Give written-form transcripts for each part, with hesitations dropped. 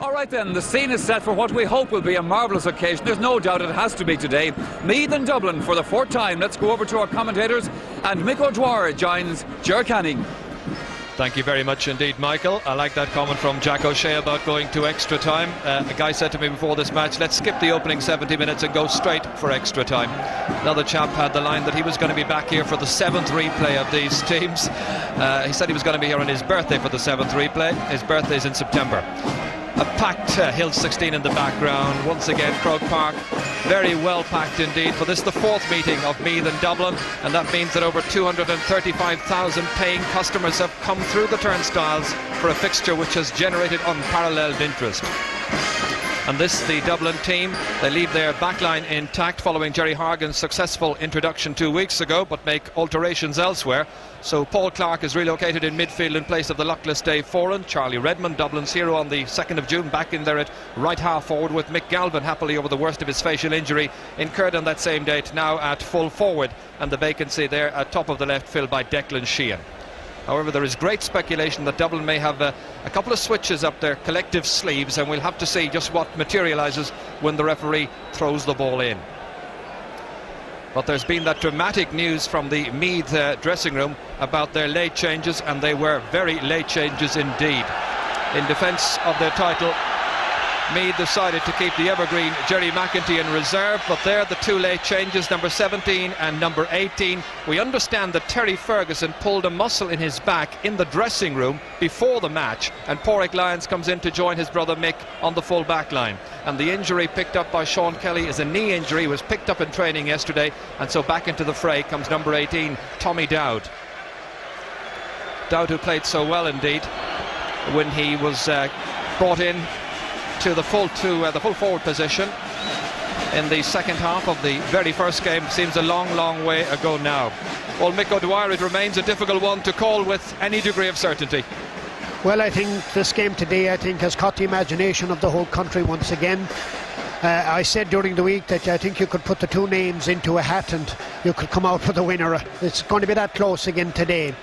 All right then, the scene is set for what we hope will be a marvellous occasion. There's no doubt it has to be today. Meath and Dublin for the fourth time. Let's go over to our commentators, and Mick O'Dwyer joins Ger Canning. Thank you very much indeed, Michael. I like that comment from Jack O'Shea about going to extra time. A guy said to me before this match, let's skip the opening 70 minutes and go straight for extra time. Another chap had the line that he was going to be back here for the 7th replay of these teams. He said he was going to be here on his birthday for the 7th replay. His birthday's in September. A packed Hill 16 in the background. Once again, Croke Park very well packed indeed for this, the fourth meeting of Meath and Dublin, and that means that over 235,000 paying customers have come through the turnstiles for a fixture which has generated unparalleled interest. And this, the Dublin team, they leave their backline intact following Jerry Hargan's successful introduction 2 weeks ago, but make alterations elsewhere. So Paul Clarke is relocated in midfield in place of the luckless Dave Foran. Charlie Redmond, Dublin's hero on the 2nd of June, back in there at right half forward, with Mick Galvin happily over the worst of his facial injury incurred on that same date, now at full forward, and the vacancy there at top of the left filled by Declan Sheehan. However, there is great speculation that Dublin may have a couple of switches up their collective sleeves, and we'll have to see just what materialises when the referee throws the ball in. But there's been that dramatic news from the Meath dressing room about their late changes, and they were very late changes indeed. In defence of their title, Meath decided to keep the evergreen Jerry McEntee in reserve, but there the two late changes, number 17 and number 18. We understand that Terry Ferguson pulled a muscle in his back in the dressing room before the match, and Pádraig Lyons comes in to join his brother Mick on the full back line. And the injury picked up by Sean Kelly is a knee injury, was picked up in training yesterday, and so back into the fray comes number 18, Tommy Dowd. Dowd, who played so well indeed when he was brought in to the full forward position in the second half of the very first game. Seems a long way ago now. Well, Mick O'Dwyer, it remains a difficult one to call with any degree of certainty. Well, I think this game today, has caught the imagination of the whole country once again. I said during the week that I think you could put the two names into a hat and you could come out with a winner. It's going to be that close again today.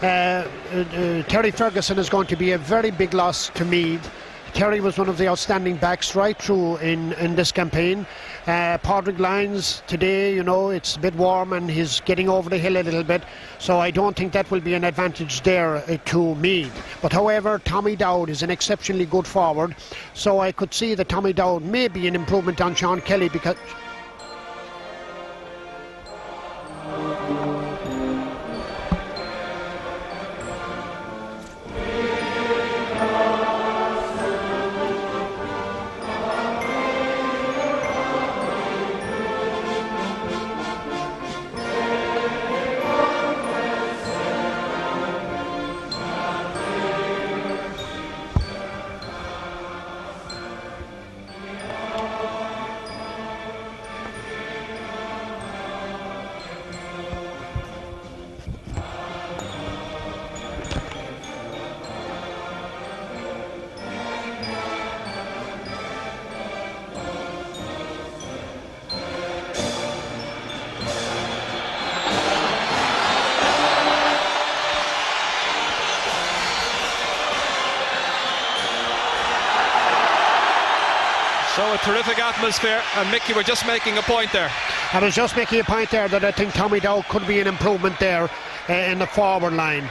Terry Ferguson is going to be a very big loss to Meath. Terry was one of the outstanding backs right through in this campaign. Pádraig Lyons today, it's a bit warm and he's getting over the hill a little bit, so I don't think that will be an advantage there to Meath. But however, Tommy Dowd is an exceptionally good forward, so I could see that Tommy Dowd may be an improvement on Sean Kelly, because So a terrific atmosphere, and Mick, you were just making a point there. I was just making a point there that I think Tommy Dowd could be an improvement there in the forward line.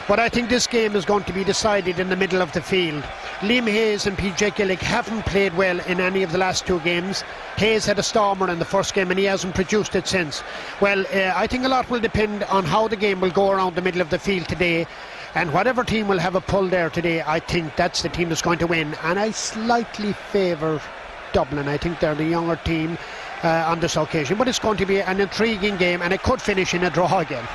But I think this game is going to be decided in the middle of the field. Liam Hayes and PJ Gaelic haven't played well in any of the last two games. Hayes had a stormer in the first game and he hasn't produced it since. Well, I think a lot will depend on how the game will go around the middle of the field today. And whatever team will have a pull there today, I think that's the team that's going to win. And I slightly favour Dublin. I think they're the younger team on this occasion. But it's going to be an intriguing game, and it could finish in a draw again.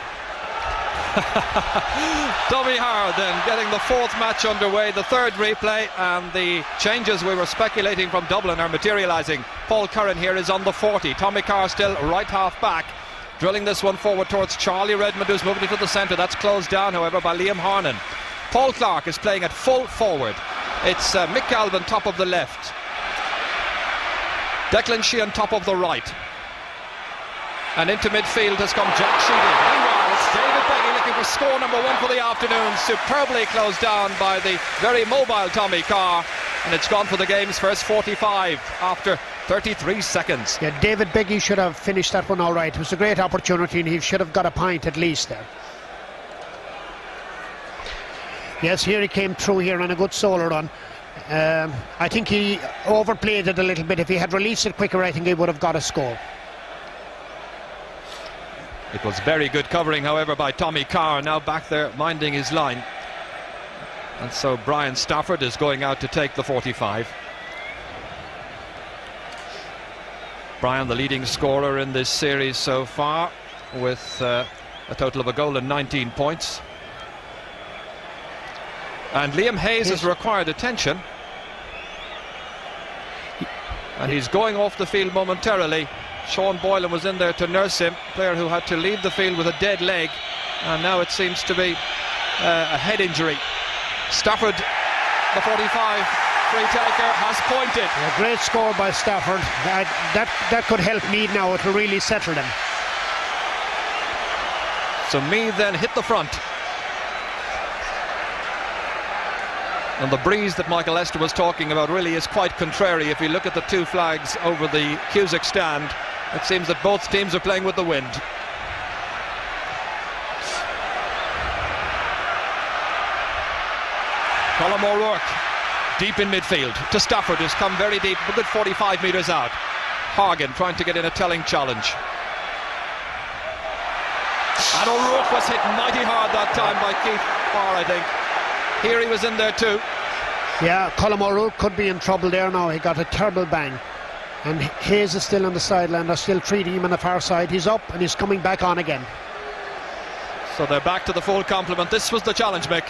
Tommy Howard then getting the fourth match underway, the third replay, and the changes we were speculating from Dublin are materialising. Paul Curran here is on the 40. Tommy Carr still right half back, drilling this one forward towards Charlie Redmond, who's moving it to the centre. That's closed down, however, by Liam Harnan. Paul Clarke is playing at full forward. It's Mick Galvin top of the left, Declan Sheehan top of the right, and into midfield has come Jack Sheedy. Meanwhile, it's David Beggy looking for score number one for the afternoon, superbly closed down by the very mobile Tommy Carr, and it's gone for the game's first 45 after 33 seconds. Yeah, David Beggy should have finished that one all right. It was a great opportunity and he should have got a point at least there. Yes, here he came through here on a good solo run. I think he overplayed it a little bit. If he had released it quicker, I think he would have got a score. It was very good covering, however, by Tommy Carr, now back there minding his line. And so Brian Stafford is going out to take the 45. Brian, the leading scorer in this series so far, with a total of a goal and 19 points. And Liam Hayes has required attention. And he's going off the field momentarily. Sean Boylan was in there to nurse him, player who had to leave the field with a dead leg. And now it seems to be a head injury. Stafford, the 45 free taker, has pointed. A great score by Stafford. That could help Meath now. It will really settle them. So Meath then hit the front. And the breeze that Michael Lester was talking about really is quite contrary. If you look at the two flags over the Cusack stand, it seems that both teams are playing with the wind. Colm O'Rourke deep in midfield to Stafford, who's come very deep, a good 45 metres out. Hagen trying to get in a telling challenge. And O'Rourke was hit mighty hard that time by Keith Barr, I think. Here he was in there too. Yeah, Colm O'Rourke could be in trouble there now. He got a terrible bang. And Hayes is still on the sideline. They're still treating him on the far side. He's up and he's coming back on again. So they're back to the full complement. This was the challenge, Mick.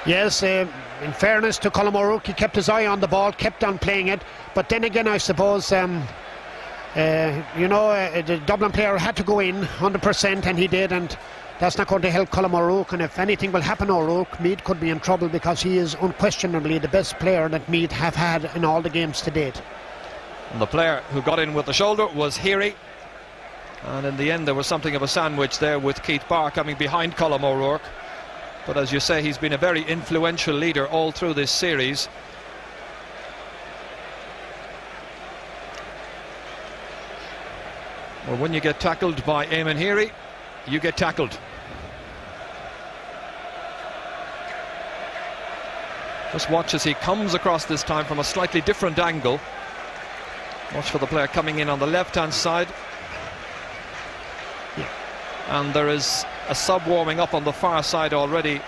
Yes, in fairness to Colm O'Rourke, he kept his eye on the ball, kept on playing it. But then again, I suppose, the Dublin player had to go in 100%, and he did. And that's not going to help Colm O'Rourke. And if anything will happen to O'Rourke, Meath could be in trouble, because he is unquestionably the best player that Meath have had in all the games to date. And the player who got in with the shoulder was Heary. And in the end, there was something of a sandwich there with Keith Barr coming behind Colm O'Rourke. But as you say, he's been a very influential leader all through this series. Well, when you get tackled by Eamon Heary, you get tackled. Just watch as he comes across this time from a slightly different angle. Watch for the player coming in on the left-hand side. Yeah. And there is a sub warming up on the far side already.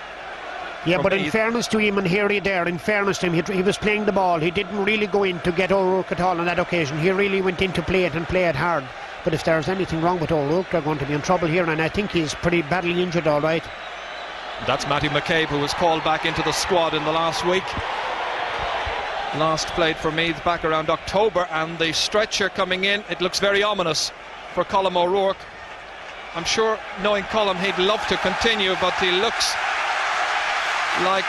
Yeah, but in fairness to him and Heary there, in fairness to him, he was playing the ball. He didn't really go in to get O'Rourke at all on that occasion. He really went in to play it and play it hard. But if there's anything wrong with O'Rourke, they're going to be in trouble here, and I think he's pretty badly injured, all right. That's Matthew McCabe, who was called back into the squad in the last week. Last played for Meath back around October, and the stretcher coming in, it looks very ominous for Colm O'Rourke. I'm sure, knowing Colm, he'd love to continue, but he looks like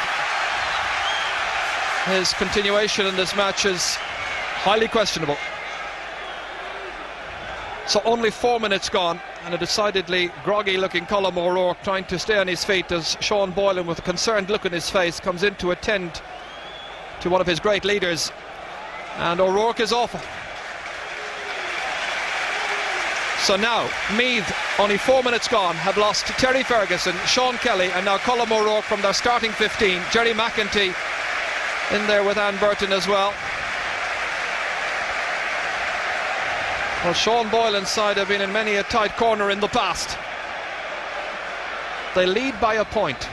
his continuation in this match is highly questionable. So only 4 minutes gone, and a decidedly groggy looking Colm O'Rourke trying to stay on his feet as Sean Boylan, with a concerned look in his face, comes in to attend to one of his great leaders. And O'Rourke is awful. So now Meath, only 4 minutes gone, have lost Terry Ferguson, Sean Kelly, and now Colm O'Rourke from their starting 15. Jerry McEntee in there with Anne Burton as well. Well, Sean Boylan's side have been in many a tight corner in the past. They lead by a point.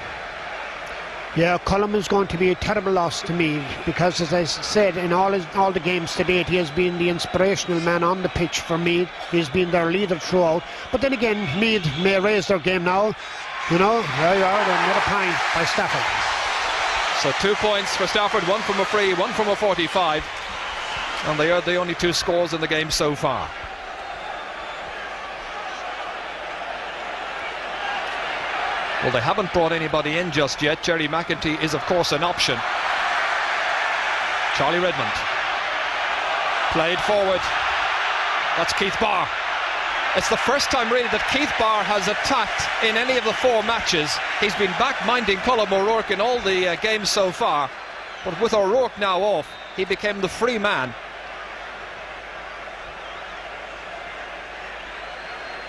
Yeah, Colm is going to be a terrible loss to me, because, as I said, in all the games to date, he has been the inspirational man on the pitch for Meath. He's been their leader throughout. But then again, Meath may raise their game now. You know, there you are, another point by Stafford. So 2 points for Stafford, one from a free, one from a 45. And they are the only two scores in the game so far. Well, they haven't brought anybody in just yet. Jerry McEntee is, of course, an option. Charlie Redmond. Played forward. That's Keith Barr. It's the first time, really, that Keith Barr has attacked in any of the 4 matches. He's been back minding Colm O'Rourke in all the games so far. But with O'Rourke now off, he became the free man.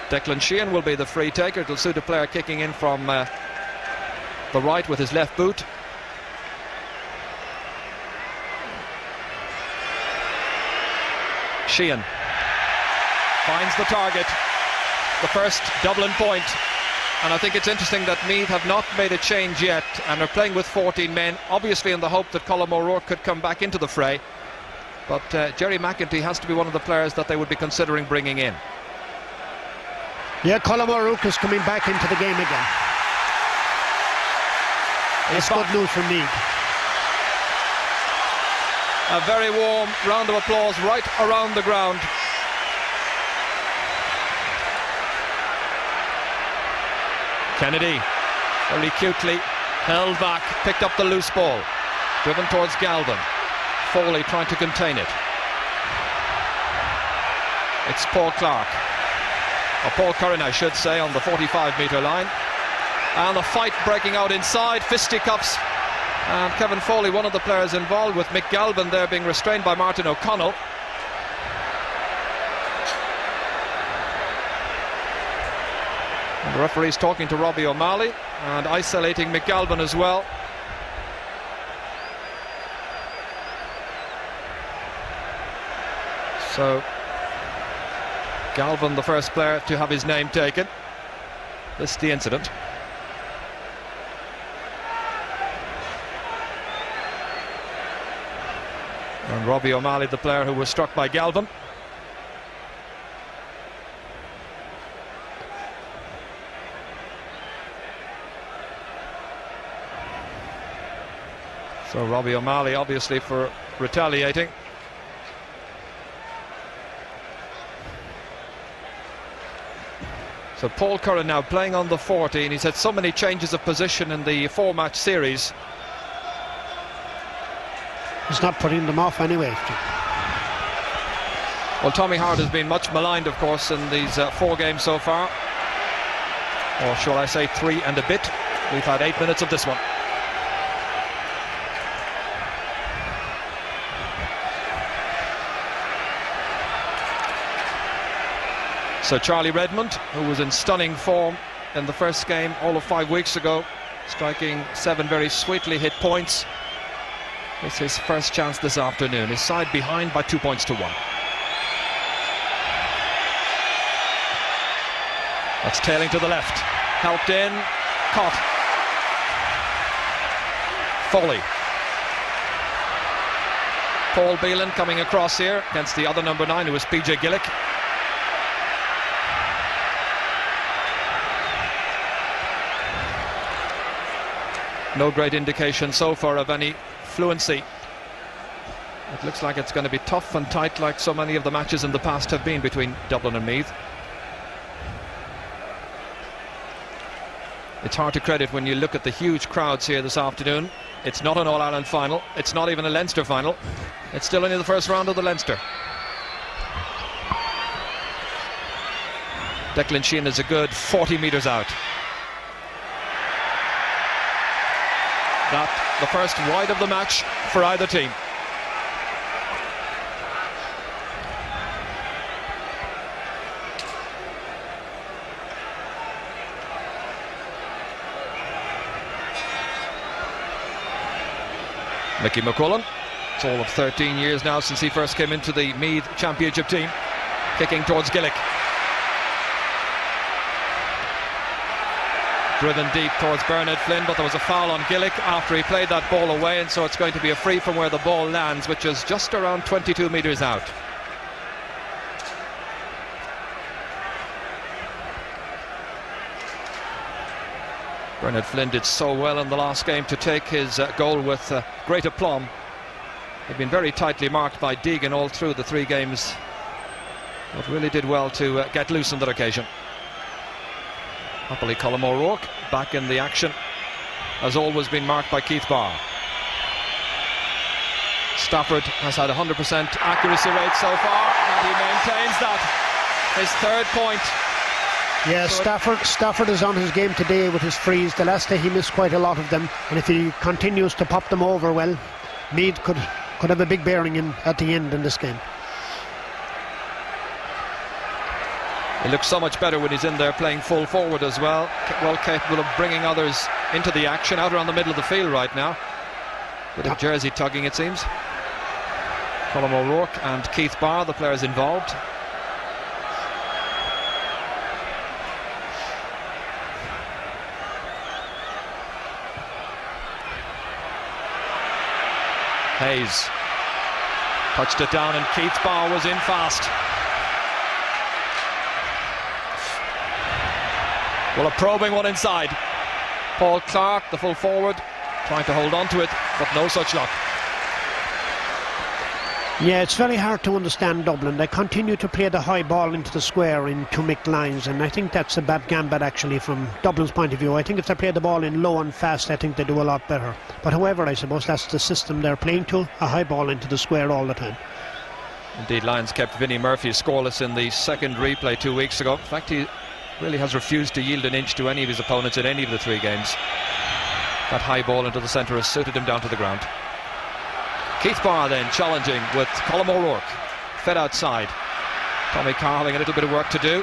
Declan Sheehan will be the free taker. It'll suit a player kicking in from the right with his left boot. Sheehan finds the target, the first Dublin point. And I think it's interesting that Meath have not made a change yet and are playing with 14 men, obviously in the hope that Colm O'Rourke could come back into the fray. But Jerry McEntee has to be one of the players that they would be considering bringing in. Yeah, Colm O'Rourke is coming back into the game again. It's good news for Meath. A very warm round of applause right around the ground. Kennedy very cutely held back, picked up the loose ball, driven towards Galvin. Foley trying to contain it. It's Paul Clark, or Paul Curran I should say, on the 45-metre line. And the fight breaking out inside, fisticuffs. And Kevin Foley, one of the players involved, with Mick Galvin there being restrained by Martin O'Connell. And the referee's talking to Robbie O'Malley and isolating Mick Galvin as well. So Galvin, the first player to have his name taken. This is the incident. And Robbie O'Malley, the player who was struck by Galvin. So Robbie O'Malley obviously for retaliating. So Paul Curran now playing on the 14. He's had so many changes of position in the 4-match series. He's not putting them off anyway. Well, Tommy Hart has been much maligned, of course, in these 4 games so far. Or shall I say 3 and a bit. We've had 8 minutes of this one. So Charlie Redmond, who was in stunning form in the first game all of 5 weeks ago, striking 7 very sweetly hit points. It's his first chance this afternoon. His side behind by 2 points to 1. That's tailing to the left. Helped in. Caught. Foley. Paul Beelan coming across here against the other number 9, who was PJ Gaelic. No great indication so far of any fluency. It looks like it's going to be tough and tight, like so many of the matches in the past have been between Dublin and Meath. It's hard to credit when you look at the huge crowds here this afternoon. It's not an All-Ireland final. It's not even a Leinster final. It's still only the first round of the Leinster. Declan Sheehan is a good 40 metres out. That the first wide of the match for either team. Mickey McCullen, it's all of 13 years now since he first came into the Meath Championship team, kicking towards Gaelic. Driven deep towards Bernard Flynn, but there was a foul on Gaelic after he played that ball away, and so it's going to be a free from where the ball lands, which is just around 22 metres out. Bernard Flynn did so well in the last game to take his goal with great aplomb. He'd been very tightly marked by Deegan all through the 3 games, but really did well to get loose on that occasion. Happily, Colm O'Rourke back in the action, has always been marked by Keith Barr. Stafford has had 100% accuracy rate so far, and he maintains that. His 3rd point. Yeah, so Stafford is on his game today with his frees. The last day he missed quite a lot of them, and if he continues to pop them over, well, Meath could have a big bearing at the end in this game. He looks so much better when he's in there playing full forward as well. Well capable of bringing others into the action. Out around the middle of the field right now. Bit of jersey tugging, it seems. Colm O'Rourke and Keith Barr, the players involved. Hayes touched it down and Keith Barr was in fast. Well, a probing one inside. Paul Clark, the full forward, trying to hold on to it, but no such luck. Yeah, it's very hard to understand Dublin. They continue to play the high ball into the square in two mixed lines, and I think that's a bad gambit actually from Dublin's point of view. I think if they play the ball in low and fast, I think they do a lot better. But however, I suppose that's the system they're playing to, a high ball into the square all the time. Indeed, Lions kept Vinnie Murphy scoreless in the second replay 2 weeks ago. In fact, he really has refused to yield an inch to any of his opponents in any of the 3 games. That high ball into the centre has suited him down to the ground. Keith Barr then challenging with Colm O'Rourke. Fed outside. Tommy Carr having a little bit of work to do.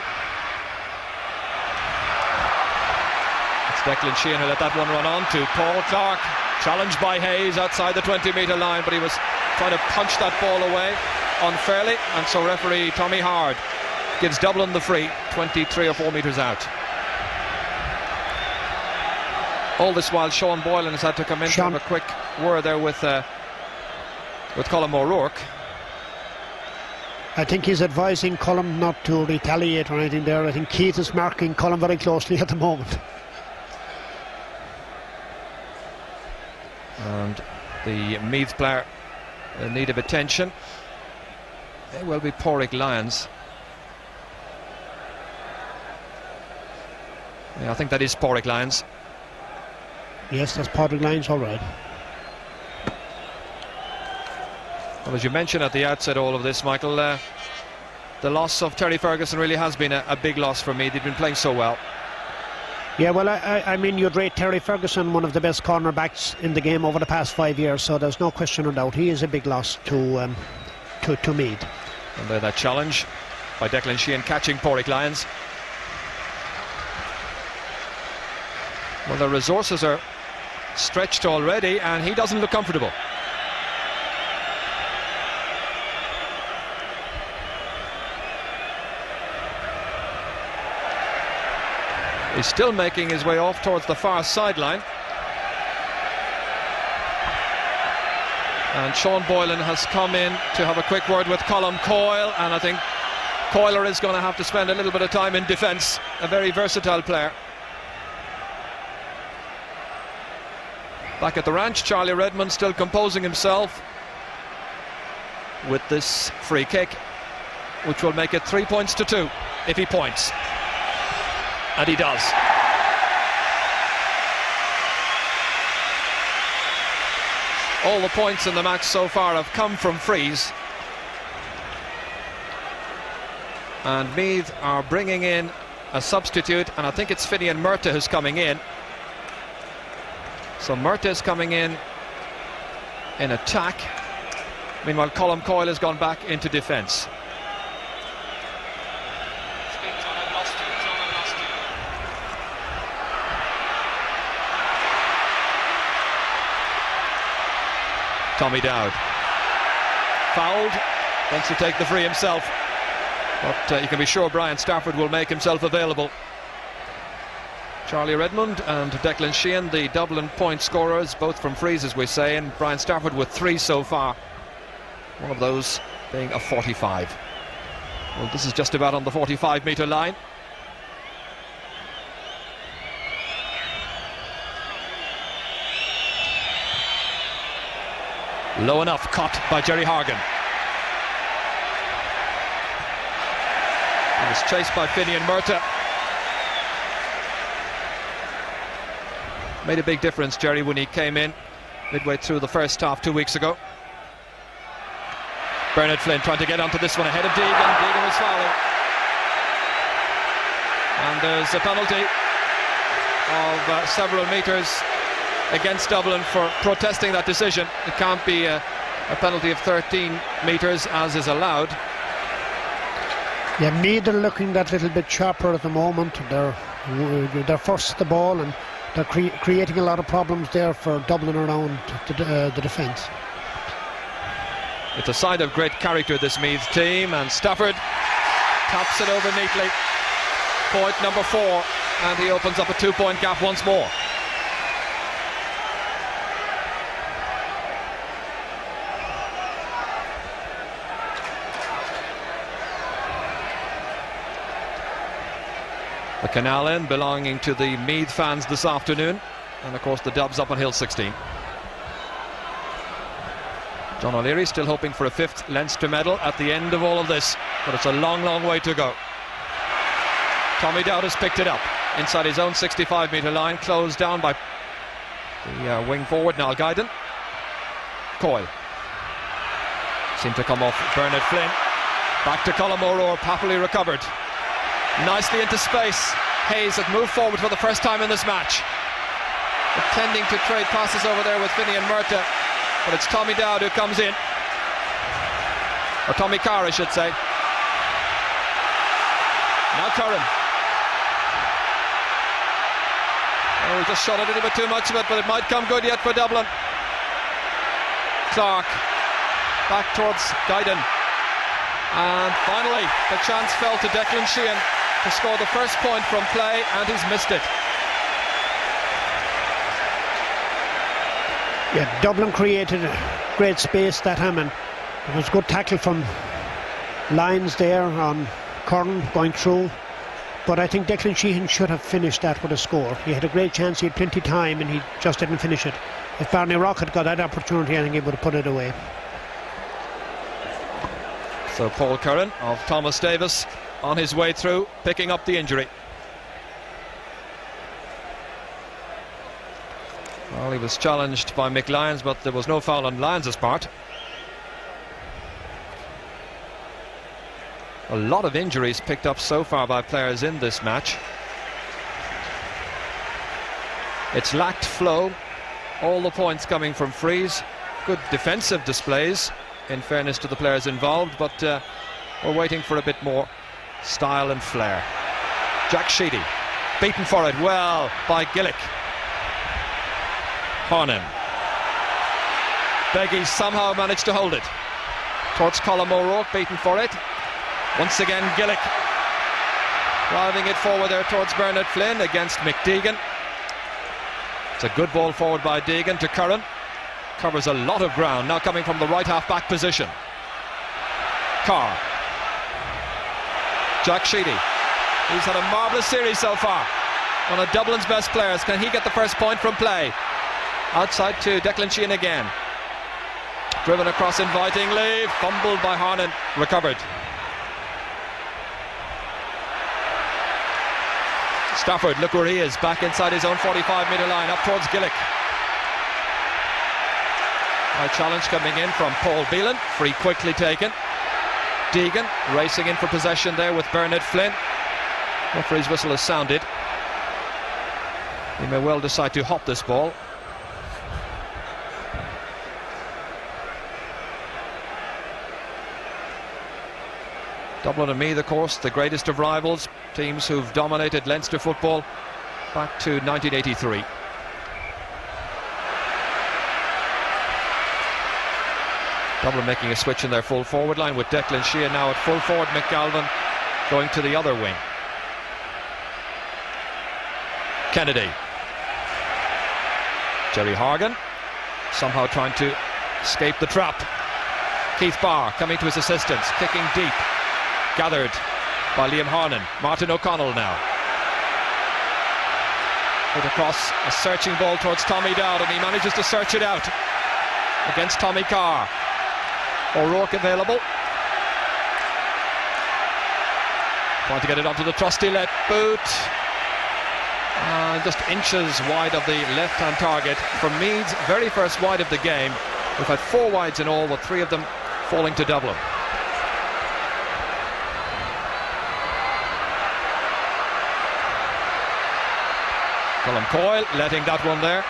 It's Declan Sheehan who let that one run on to Paul Clark. Challenged by Hayes outside the 20-metre line, but he was trying to punch that ball away unfairly, and so referee Tommy Hard gives Dublin the free, 23 or 4 metres out. All this while Sean Boylan has had to come in to have a quick word there with Colm O'Rourke. I think he's advising Colm not to retaliate or anything there. I think Keith is marking Colm very closely at the moment. And the Meath player in need of attention. They will be Pádraig Lyons. Yeah, I think that is Pádraig Lyons. Yes, that's Pádraig Lyons, all right. Well, as you mentioned at the outset, all of this, Michael, the loss of Terry Ferguson really has been a big loss for me. They've been playing so well. Yeah, well, I mean, you'd rate Terry Ferguson one of the best cornerbacks in the game over the past 5 years, so there's no question or doubt he is a big loss to Meath. And there that challenge by Declan Sheehan catching Pádraig Lyons. Well, the resources are stretched already, and he doesn't look comfortable. He's still making his way off towards the far sideline. And Sean Boylan has come in to have a quick word with Colm Coyle, and I think Coyler is going to have to spend a little bit of time in defence. A very versatile player. Back at the ranch, Charlie Redmond still composing himself with this free kick, which will make it 3 points to 2 if he points. And he does. All the points in the match so far have come from frees. And Meath are bringing in a substitute, and I think it's Finian Murtagh who's coming in. So Murtagh is coming in attack. Meanwhile, Colm Coyle has gone back into defence. Tommy Dowd fouled, wants to take the free himself, but you can be sure Brian Stafford will make himself available. Charlie Redmond and Declan Sheehan, the Dublin point scorers, both from frees as we say, and Brian Stafford with 3 so far, one of those being a 45. Well, this is just about on the 45-metre line. Low enough, caught by Jerry Hargan. He was chased by Finian Murtagh. Made a big difference, Jerry, when he came in midway through the first half 2 weeks ago. Bernard Flynn trying to get onto this one ahead of Deegan. Deegan was fouling. And there's a penalty of several metres against Dublin for protesting that decision. It can't be a penalty of 13 metres as is allowed. Yeah, Meath are looking that little bit sharper at the moment. They're first the ball, and they're creating a lot of problems there for Dublin around the defence. It's a sign of great character, this Meath team, and Stafford taps it over neatly. Point number 4, and he opens up a 2-point gap once more. The Canal Inn belonging to the Meath fans this afternoon, and of course the Dubs up on Hill 16. John O'Leary still hoping for a 5th Leinster medal at the end of all of this, but it's a long, long way to go. Tommy Dowd has picked it up inside his own 65-metre line, closed down by the wing forward, Niall Guyden. Coyle seemed to come off Bernard Flynn. Back to Colm O'Rourke, happily recovered. Nicely into space. Hayes had moved forward for the first time in this match, intending to trade passes over there with Finney and Murtagh, but it's Tommy Dowd who comes in, or Tommy Carr I should say. Now Curran. Oh, he just shot a little bit too much of it, but it might come good yet for Dublin. Clark back towards Guyden, and finally the chance fell to Declan Sheehan to score the first point from play, and he's missed it. Yeah, Dublin created a great space that time, and it was a good tackle from Lyons there on Curran going through, but I think Declan Sheehan should have finished that with a score. He had a great chance, he had plenty of time, and he just didn't finish it. If Barney Rock had got that opportunity, I think he would have put it away. So Paul Curran of Thomas Davis on his way through, picking up the injury. Well, he was challenged by Mick Lyons, but there was no foul on Lyons' part. A lot of injuries picked up so far by players in this match. It's lacked flow, all the points coming from frees. Good defensive displays, in fairness to the players involved, but we're waiting for a bit more style and flair. Jack Sheedy beaten for it well by Gaelic. Harnan. Beggy somehow managed to hold it towards Colm O'Rourke, beaten for it. Once again Gaelic driving it forward there towards Bernard Flynn against Mick Deegan. It's a good ball forward by Deegan to Curran. Covers a lot of ground, now coming from the right half back position. Carr. Jack Sheedy. He's had a marvellous series so far. One of Dublin's best players. Can he get the first point from play? Outside to Declan Sheehan again. Driven across invitingly. Fumbled by Harnan. Recovered. Stafford, look where he is. Back inside his own 45-metre line. Up towards Gaelic. A challenge coming in from Paul Beelan. Free quickly taken. Deegan racing in for possession there with Bernard Flynn. Referee's whistle has sounded. He may well decide to hop this ball. Dublin and Meath, of course, the greatest of rivals, teams who've dominated Leinster football back to 1983. Dublin making a switch in their full forward line with Declan Sheehan now at full forward. McGalvin going to the other wing. Kennedy. Jerry Hargan somehow trying to escape the trap. Keith Barr coming to his assistance, kicking deep. Gathered by Liam Harnan. Martin O'Connell now. Put across a searching ball towards Tommy Dowd, and he manages to search it out against Tommy Carr. O'Rourke available. Trying to get it onto the trusty let boot. Just inches wide of the left-hand target. From Meath's very first wide of the game, we've had 4 wides in all, with 3 of them falling to Dublin. Colm Coyle letting that one there.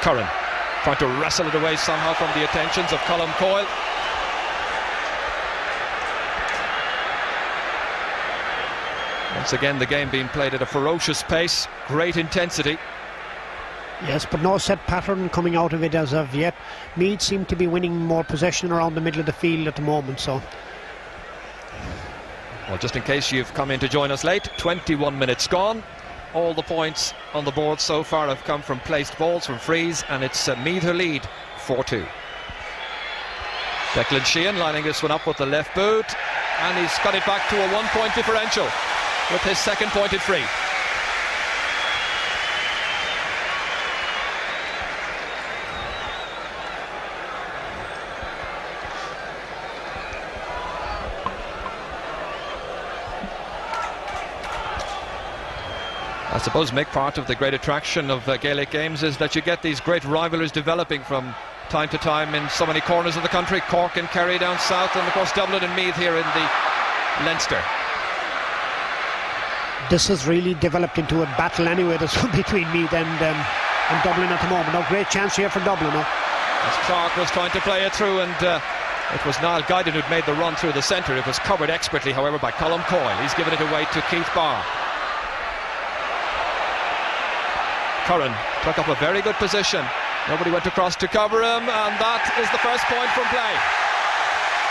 Curran trying to wrestle it away somehow from the attentions of Colm Coyle. Once again, the game being played at a ferocious pace, great intensity. Yes, but no set pattern coming out of it as of yet. Meath seem to be winning more possession around the middle of the field at the moment, so... Well, just in case you've come in to join us late, 21 minutes gone. All the points on the board so far have come from placed balls, from frees, and it's Meath who lead 4-2. Declan Sheehan lining this one up with the left boot, and he's cut it back to a 1-point differential with his second pointed free. I suppose, Mick, part of the great attraction of Gaelic games is that you get these great rivalries developing from time to time in so many corners of the country. Cork and Kerry down south, and of course Dublin and Meath here in the Leinster. This has really developed into a battle anyway, this one between Meath and Dublin at the moment. No great chance here for Dublin. No? As Clark was trying to play it through, and it was Niall Guyden who'd made the run through the centre. It was covered expertly, however, by Colm Coyle. He's given it away to Keith Barr. Curran took up a very good position. Nobody went across to cover him, and that is the first point from play.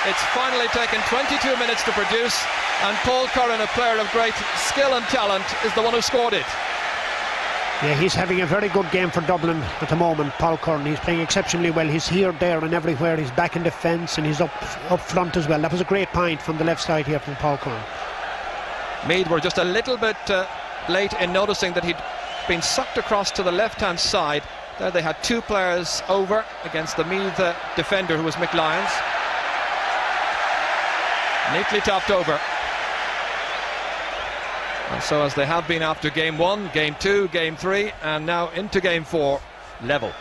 It's finally taken 22 minutes to produce, and Paul Curran, a player of great skill and talent, is the one who scored it. Yeah, he's having a very good game for Dublin at the moment, Paul Curran. He's playing exceptionally well. He's here, there and everywhere. He's back in defence, and he's up front as well. That was a great point from the left side here from Paul Curran. Meath were just a little bit late in noticing that he'd been sucked across to the left-hand side. There they had two players over against the Meath defender, who was Mick Lyons. Neatly topped over. And so, as they have been after game 1, game 2, game 3, and now into game 4, level.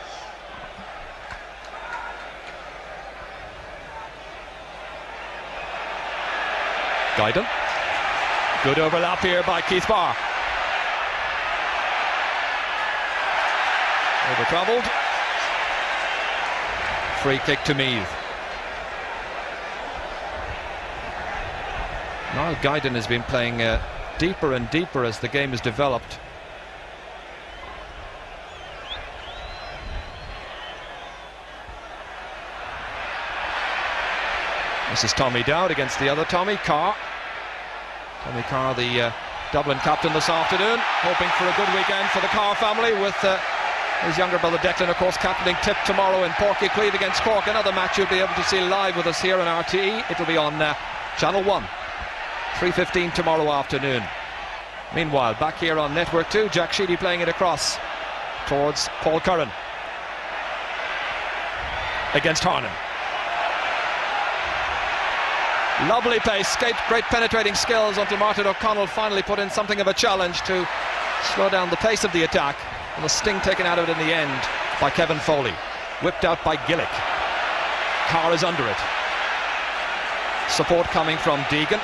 Guyden. Good overlap here by Keith Barr. Over travelled. Free kick to Meath. Niall Guyden has been playing deeper and deeper as the game has developed. This is Tommy Dowd against the other Tommy Carr. Tommy Carr, the Dublin captain this afternoon, hoping for a good weekend for the Carr family, with his younger brother Declan, of course, captaining Tip tomorrow in Porky Cleeve against Cork. Another match you'll be able to see live with us here on RTE. It'll be on Channel 1, 3:15 tomorrow afternoon. Meanwhile, back here on Network 2, Jack Sheedy playing it across towards Paul Curran against Harnan. Lovely pace, great penetrating skills until Martin O'Connell finally put in something of a challenge to slow down the pace of the attack, and the sting taken out of it in the end by Kevin Foley. Whipped out by Gaelic. Carr is under it. Support coming from Deegan.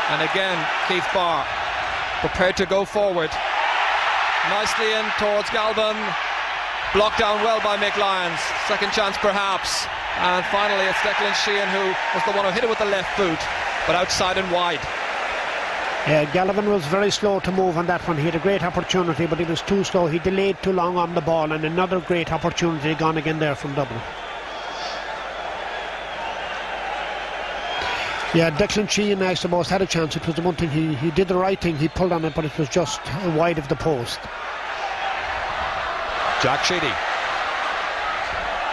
And again, Keith Barr prepared to go forward. Nicely in towards Galvin. Blocked down well by Mick Lyons. Second chance perhaps. And finally it's Declan Sheehan who was the one who hit it with the left boot, but outside and wide. Yeah, Galvin was very slow to move on that one. He had a great opportunity, but he was too slow. He delayed too long on the ball, and another great opportunity gone again there from Dublin. Yeah, Declan Sheehan, I suppose, had a chance. It was the one thing he did the right thing. He pulled on it, but it was just wide of the post. Jack Sheedy,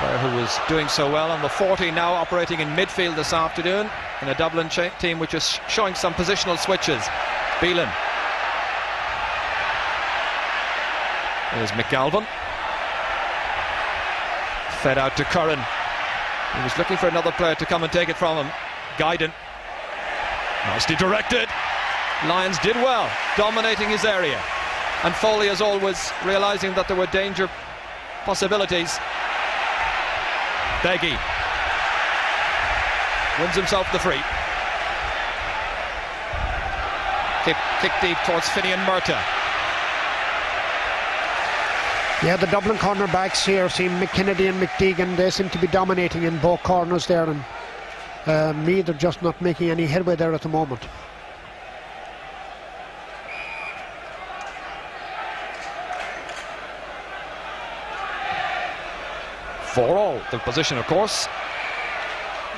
player who was doing so well on the 40, now operating in midfield this afternoon in a Dublin team which is showing some positional switches. Beelan. There's McGalvin. Fed out to Curran. He was looking for another player to come and take it from him. Guyden. Nicely directed. Lyons did well, dominating his area. And Foley, as always, realising that there were danger possibilities. Beggy wins himself the free. Kick deep towards Finian Murtagh. Yeah, the Dublin cornerbacks here, seeing McKennedy and McDeegan, they seem to be dominating in both corners there, and Meath are just not making any headway there at the moment. For all the position, of course,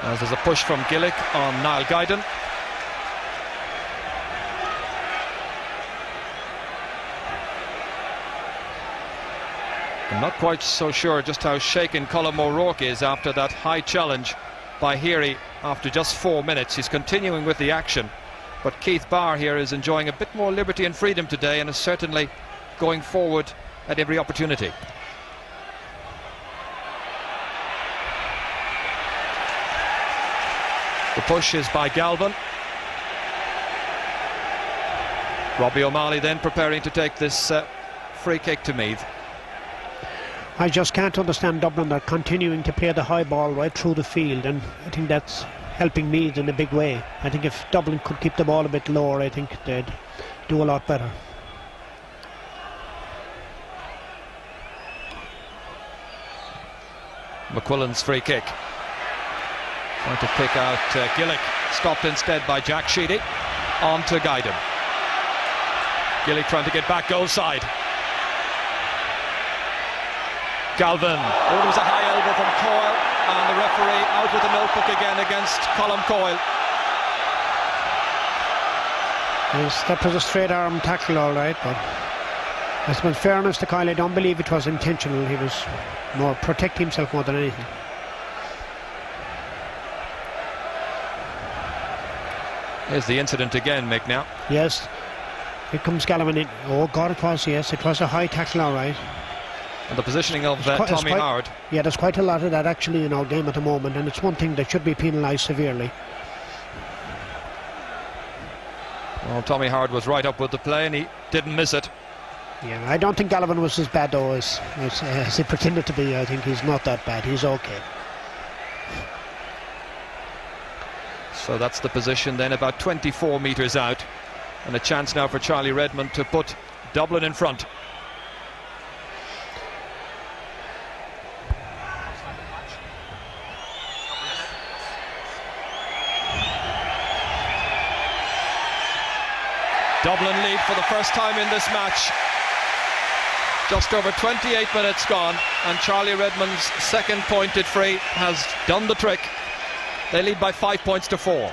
as there's a push from Gaelic on Niall Guyden. I'm not quite so sure just how shaken Colm O'Rourke is after that high challenge by Heary after just 4 minutes. He's continuing with the action, but Keith Barr here is enjoying a bit more liberty and freedom today and is certainly going forward at every opportunity. The push is by Galvin. Robbie O'Malley then preparing to take this free kick to Meath. I just can't understand Dublin. They're continuing to play the high ball right through the field, and I think that's helping Meath in a big way. I think if Dublin could keep the ball a bit lower, I think they'd do a lot better. McQuillan's free kick. Trying to pick out Gaelic, stopped instead by Jack Sheedy. On to Guyden. Gaelic trying to get back goal side. Galvin. Oh, there was a high elbow from Coyle, and the referee out with a notebook again against Colm Coyle. Yes, that was a straight arm tackle, all right, but I suppose, fairness to Coyle, I don't believe it was intentional. He was more protecting himself more than anything. Here's the incident again, Mick, now. Yes, here comes Galvin in. Oh God, it was, yes, it was a high tackle, all right. And the positioning of Tommy Howard. Yeah, there's quite a lot of that actually in our game at the moment, and it's one thing that should be penalised severely. Well, Tommy Howard was right up with the play and he didn't miss it. Yeah, I don't think Galvin was as bad though as he pretended to be. I think he's not that bad, he's okay. So that's the position then, about 24 metres out, and a chance now for Charlie Redmond to put Dublin in front. Dublin lead for the first time in this match. Just over 28 minutes gone, and Charlie Redmond's second pointed free has done the trick. They lead by 5 points to 4.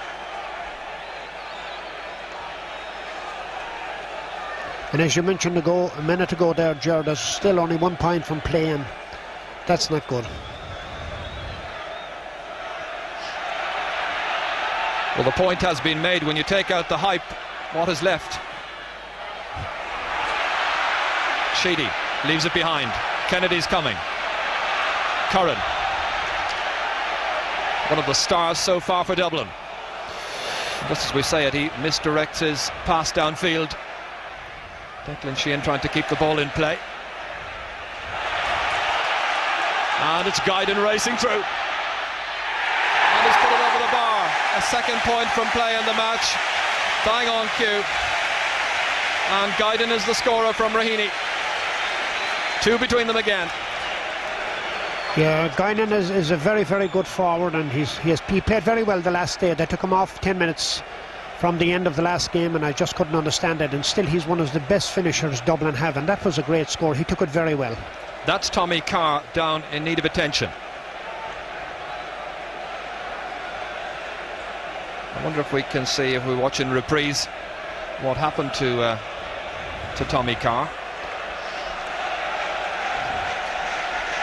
And as you mentioned a minute ago there, Ger, there's still only 1 point from playing. That's not good. Well, the point has been made. When you take out the hype, what is left? Sheedy leaves it behind. Kennedy's coming. Curran, one of the stars so far for Dublin. Just as we say it, he misdirects his pass downfield. Declan Sheehan trying to keep the ball in play. And it's Guyden racing through. And he's put it over the bar. A second point from play in the match. Bang on cue. And Guyden is the scorer from Raheny. 2 between them again. Yeah, Guyden is a very, very good forward, and he played very well the last day. They took him off 10 minutes from the end of the last game, and I just couldn't understand it. And still, he's one of the best finishers Dublin have, and that was a great score. He took it very well. That's Tommy Carr down in need of attention. I wonder if we can see, if we watch in reprise, what happened to Tommy Carr.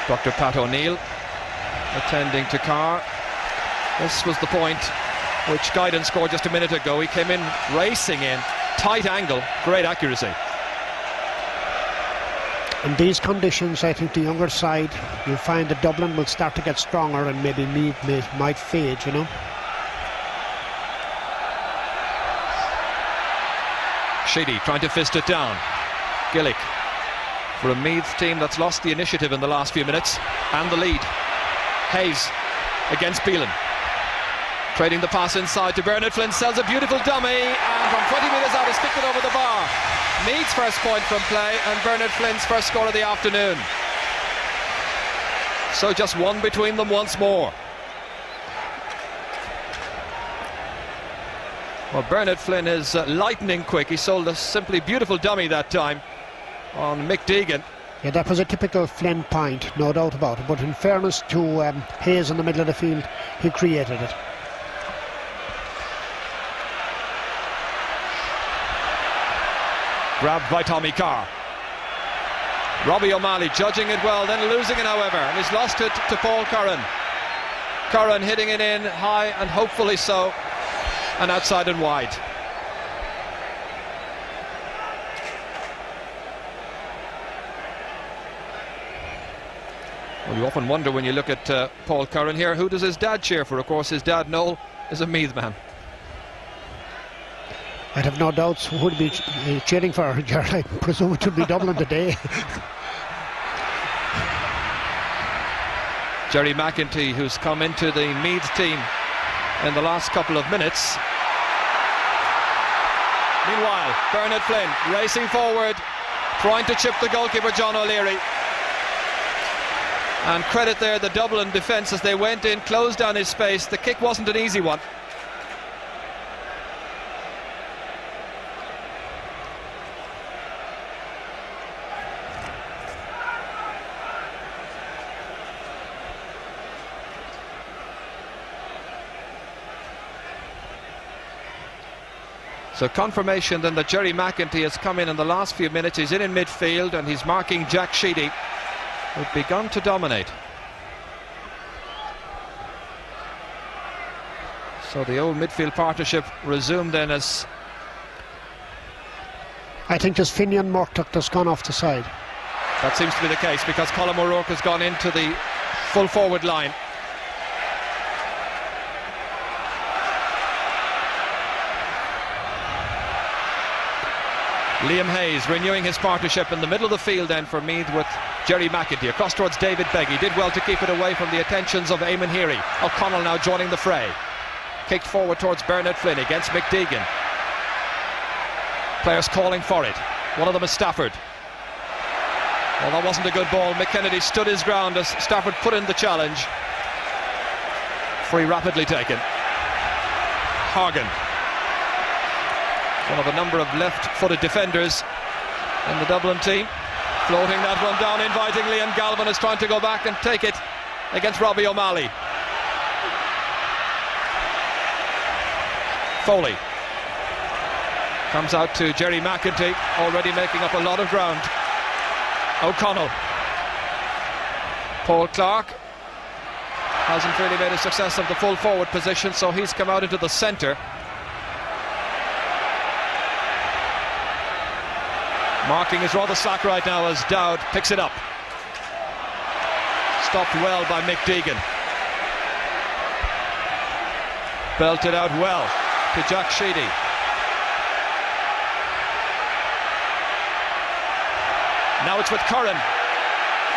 Dr. Pat O'Neill attending to Carr. This was the point which Guyden scored just a minute ago. He came in racing in, tight angle, great accuracy. In these conditions, I think the younger side, you'll find that Dublin will start to get stronger, and maybe Meath might fade, you know. Sheedy trying to fist it down. Gaelic, for a Meath team that's lost the initiative in the last few minutes and the lead. Hayes against Beelan, trading the pass inside to Bernard Flynn, sells a beautiful dummy, and from 20 metres out he's kicked it over the bar. Meath's first point from play and Bernard Flynn's first score of the afternoon. So just one between them once more. Well, Bernard Flynn is lightning quick. He sold a simply beautiful dummy that time on Mick Deegan. Yeah, that was a typical Flynn point, no doubt about it. But in fairness to Hayes in the middle of the field, he created it. Grabbed by Tommy Carr. Robbie O'Malley judging it well, then losing it, however, and he's lost it to Paul Curran. Curran hitting it in high and hopefully so, and outside and wide. Well, you often wonder when you look at Paul Curran here, who does his dad cheer for? Of course, his dad, Noel, is a Meath man. I'd have no doubts who would be cheering for Gerald. I presume it would be Dublin today. Jerry McEntee, who's come into the Meath team in the last couple of minutes. Meanwhile, Bernard Flynn racing forward, trying to chip the goalkeeper John O'Leary. And credit there the Dublin defence as they went in, closed down his space. The kick wasn't an easy one. So confirmation then that Jerry McEntee has come in the last few minutes. He's in midfield and he's marking Jack Sheedy, who'd begun to dominate. So the old midfield partnership resumed then as... I think there's Finian Murtough that's gone off the side. That seems to be the case because Colm O'Rourke has gone into the full forward line. Liam Hayes renewing his partnership in the middle of the field then for Meath with Jerry McEntee across towards David Beggy. Did well to keep it away from the attentions of Eamon Heary. O'Connell now joining the fray. Kicked forward towards Bernard Flynn against Mick Deegan. Players calling for it. One of them is Stafford. Well, that wasn't a good ball. Mick Kennedy stood his ground as Stafford put in the challenge. Free rapidly taken. Horgan, one of a number of left-footed defenders in the Dublin team, floating that one down invitingly, and Galvin is trying to go back and take it against Robbie O'Malley. Foley comes out to Jerry McEntee, already making up a lot of ground. O'Connell. Paul Clark hasn't really made a success of the full forward position, so he's come out into the centre. Marking is rather slack right now as Dowd picks it up. Stopped well by Mick Deegan. Belted out well to Jack Sheedy. Now it's with Curran.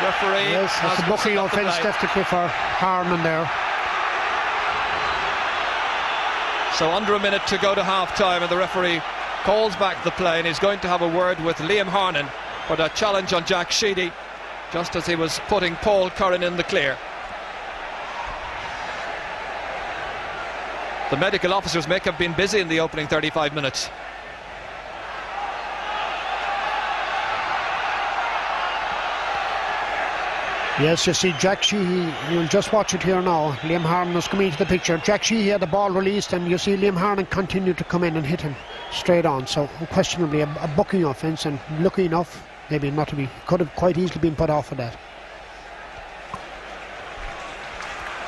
Referee. Yes, that's a booking offence definitely for Harman there. So under a minute to go to half time, and the referee calls back the play, and he's going to have a word with Liam Harnan for that challenge on Jack Sheedy, just as he was putting Paul Curran in the clear. The medical officers may have been busy in the opening 35 minutes. Yes, you see Jack Sheehy, you'll just watch it here now. Liam Harnan is coming into the picture. Jack Sheehy had the ball released, and you see Liam Harnan continue to come in and hit him straight on. So unquestionably a booking offence, and lucky enough, maybe not to be, could have quite easily been put off of that.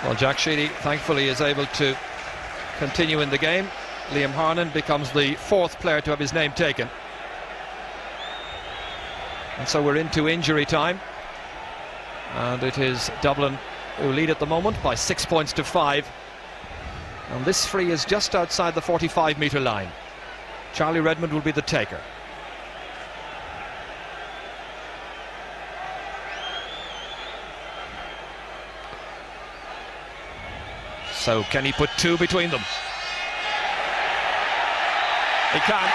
Well, Jack Sheedy thankfully is able to continue in the game. Liam Harnan becomes the fourth player to have his name taken. And so we're into injury time. And it is Dublin who lead at the moment by 6 points to 5. And this free is just outside the 45-metre line. Charlie Redmond will be the taker. So can he put two between them? He can.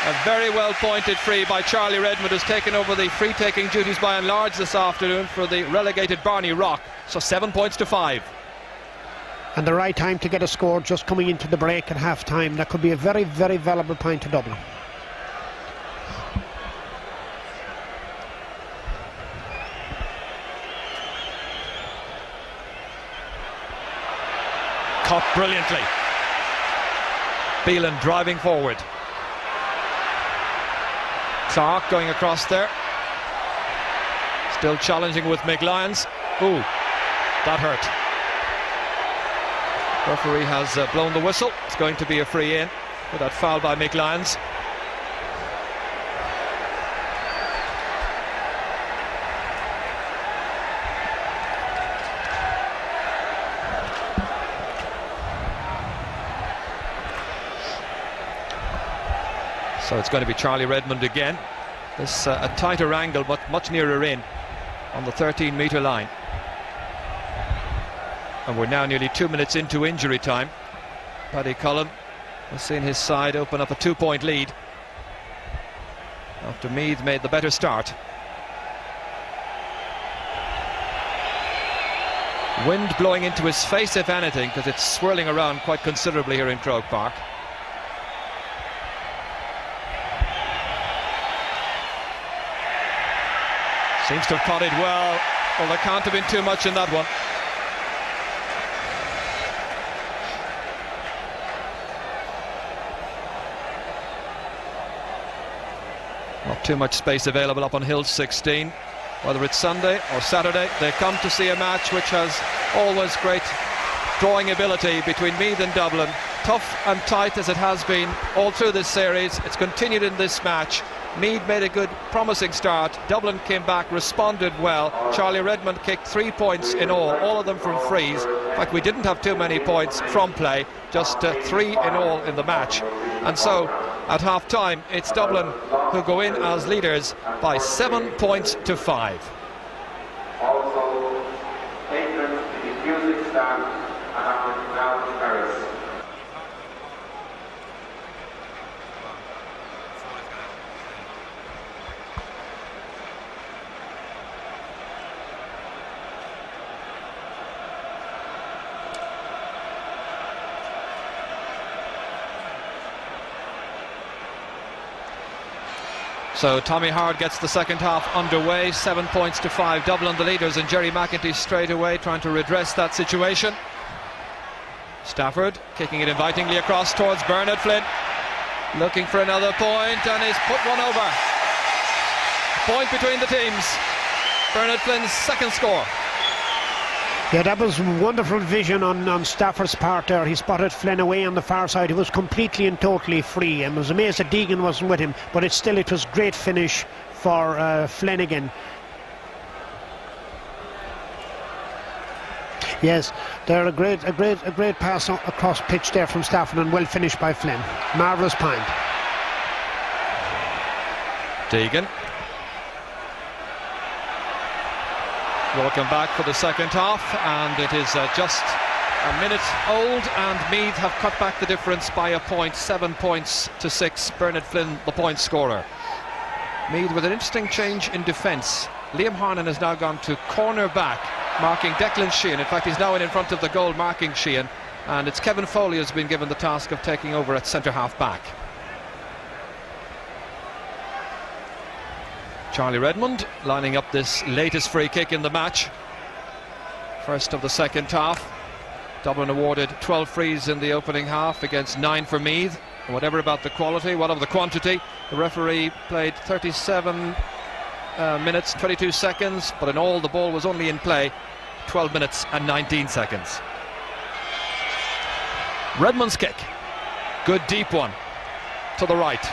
A very well pointed free by Charlie Redmond, who's taken over the free taking duties by and large this afternoon for the relegated Barney Rock. So 7 points to 5. And the right time to get a score just coming into the break at half time. That could be a very, very valuable point to Dublin. Caught brilliantly. Phelan driving forward. Clark going across there. Still challenging with Mick Lyons. Ooh, that hurt. Referee has blown the whistle. It's going to be a free in for that foul by Mick Lyons. So it's going to be Charlie Redmond again. This a tighter angle, but much nearer in on the 13-metre line. And we're now nearly 2 minutes into injury time. Paddy Cullen has seen his side open up a 2-point lead after Meath made the better start. Wind blowing into his face, if anything, because it's swirling around quite considerably here in Croke Park. Seems to have caught it well. Well, there can't have been too much in that one. Not too much space available up on Hill 16. Whether it's Sunday or Saturday, they come to see a match which has always great drawing ability between Meath and Dublin. Tough and tight as it has been all through this series. It's continued in this match. Meath made a good, promising start. Dublin came back, responded well. Charlie Redmond kicked 3 points in all of them from frees. In fact, we didn't have too many points from play, just 3 in all in the match. And so, at half-time, it's Dublin who go in as leaders by 7 points to 5. Also, patrons to the music stand and our now Paris. So Tommy Howard gets the second half underway. 7 points to 5. Dublin the leaders, and Jerry McEntee straight away trying to redress that situation. Stafford kicking it invitingly across towards Bernard Flynn, looking for another point, and he's put one over. Point between the teams. Bernard Flynn's second score. Yeah, that was wonderful vision on Stafford's part there. He spotted Flynn away on the far side. He was completely and totally free, and was amazed that Deegan wasn't with him, but it was great finish for Flynn again. Yes, they're a great pass across pitch there from Stafford, and well finished by Flynn. Marvellous point. Deegan welcome back for the second half, and it is just a minute old, and Meath have cut back the difference by a point. 7 points to 6. Bernard Flynn the point scorer. Meath with an interesting change in defence. Liam Harnan has now gone to corner back, marking Declan Sheehan. In fact, he's now in front of the goal marking Sheehan, and it's Kevin Foley who's been given the task of taking over at centre half back. Charlie Redmond lining up this latest free kick in the match. First of the second half. Dublin awarded 12 frees in the opening half against 9 for Meath. Whatever about the quality, whatever the quantity, the referee played 37 minutes 22 seconds, but in all the ball was only in play 12 minutes and 19 seconds. Redmond's kick, good deep one to the right.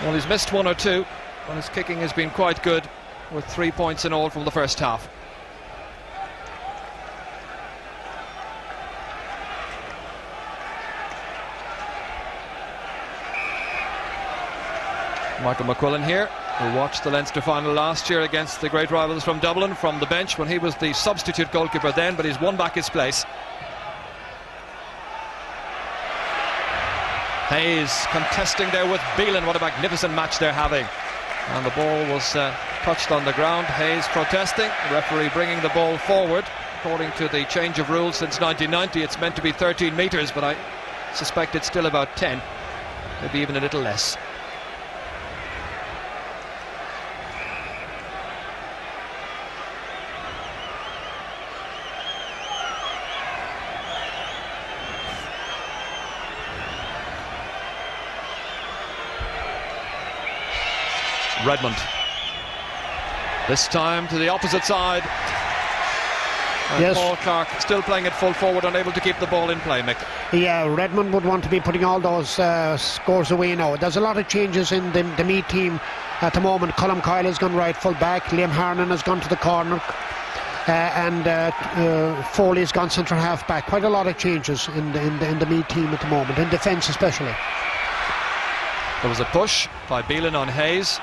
Well, he's missed one or two, but his kicking has been quite good, with 3 points in all from the first half. Michael McQuillan here, who watched the Leinster final last year against the great rivals from Dublin from the bench when he was the substitute goalkeeper then, but he's won back his place. Hayes contesting there with Beelan. What a magnificent match they're having. And the ball was touched on the ground. Hayes protesting. The referee bringing the ball forward. According to the change of rules since 1990, it's meant to be 13 metres, but I suspect it's still about 10, maybe even a little less. Redmond. This time to the opposite side. And yes. Paul Clark still playing it full forward, unable to keep the ball in play, Mick. Yeah, Redmond would want to be putting all those scores away now. There's a lot of changes in the Meath team at the moment. Colm Kyle has gone right full back. Liam Harnan has gone to the corner. And Foley's gone centre half back. Quite a lot of changes in the Meath team at the moment, in defence especially. There was a push by Beelan on Hayes.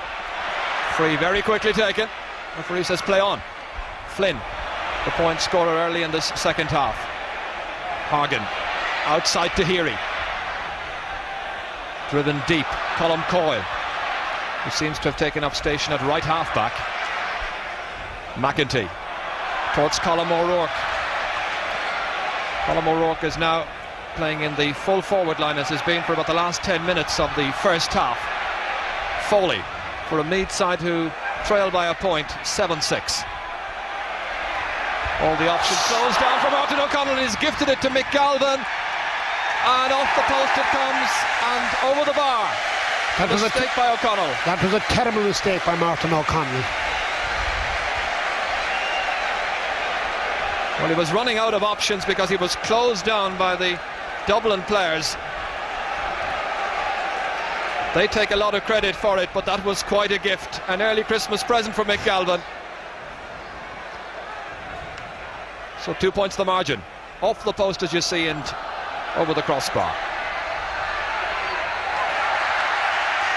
Free very quickly taken. Referee says play on. Flynn, the point scorer early in this second half. Hagen, outside to Heary. Driven deep, Colm Coyle, who seems to have taken up station at right half back. McEntee towards Colm O'Rourke. Colm O'Rourke is now playing in the full forward line, as has been for about the last 10 minutes of the first half. Foley for a Meath side who trailed by a point, 7-6. All the options closed down for Martin O'Connell. He's gifted it to Mick Galvin, and off the post it comes and over the bar. That was a mistake by O'Connell. That was a terrible mistake by Martin O'Connell. Well, he was running out of options because he was closed down by the Dublin players. They take a lot of credit for it, but that was quite a gift, an early Christmas present for Mick Galvin. So 2 points the margin. Off the post, as you see, and over the crossbar.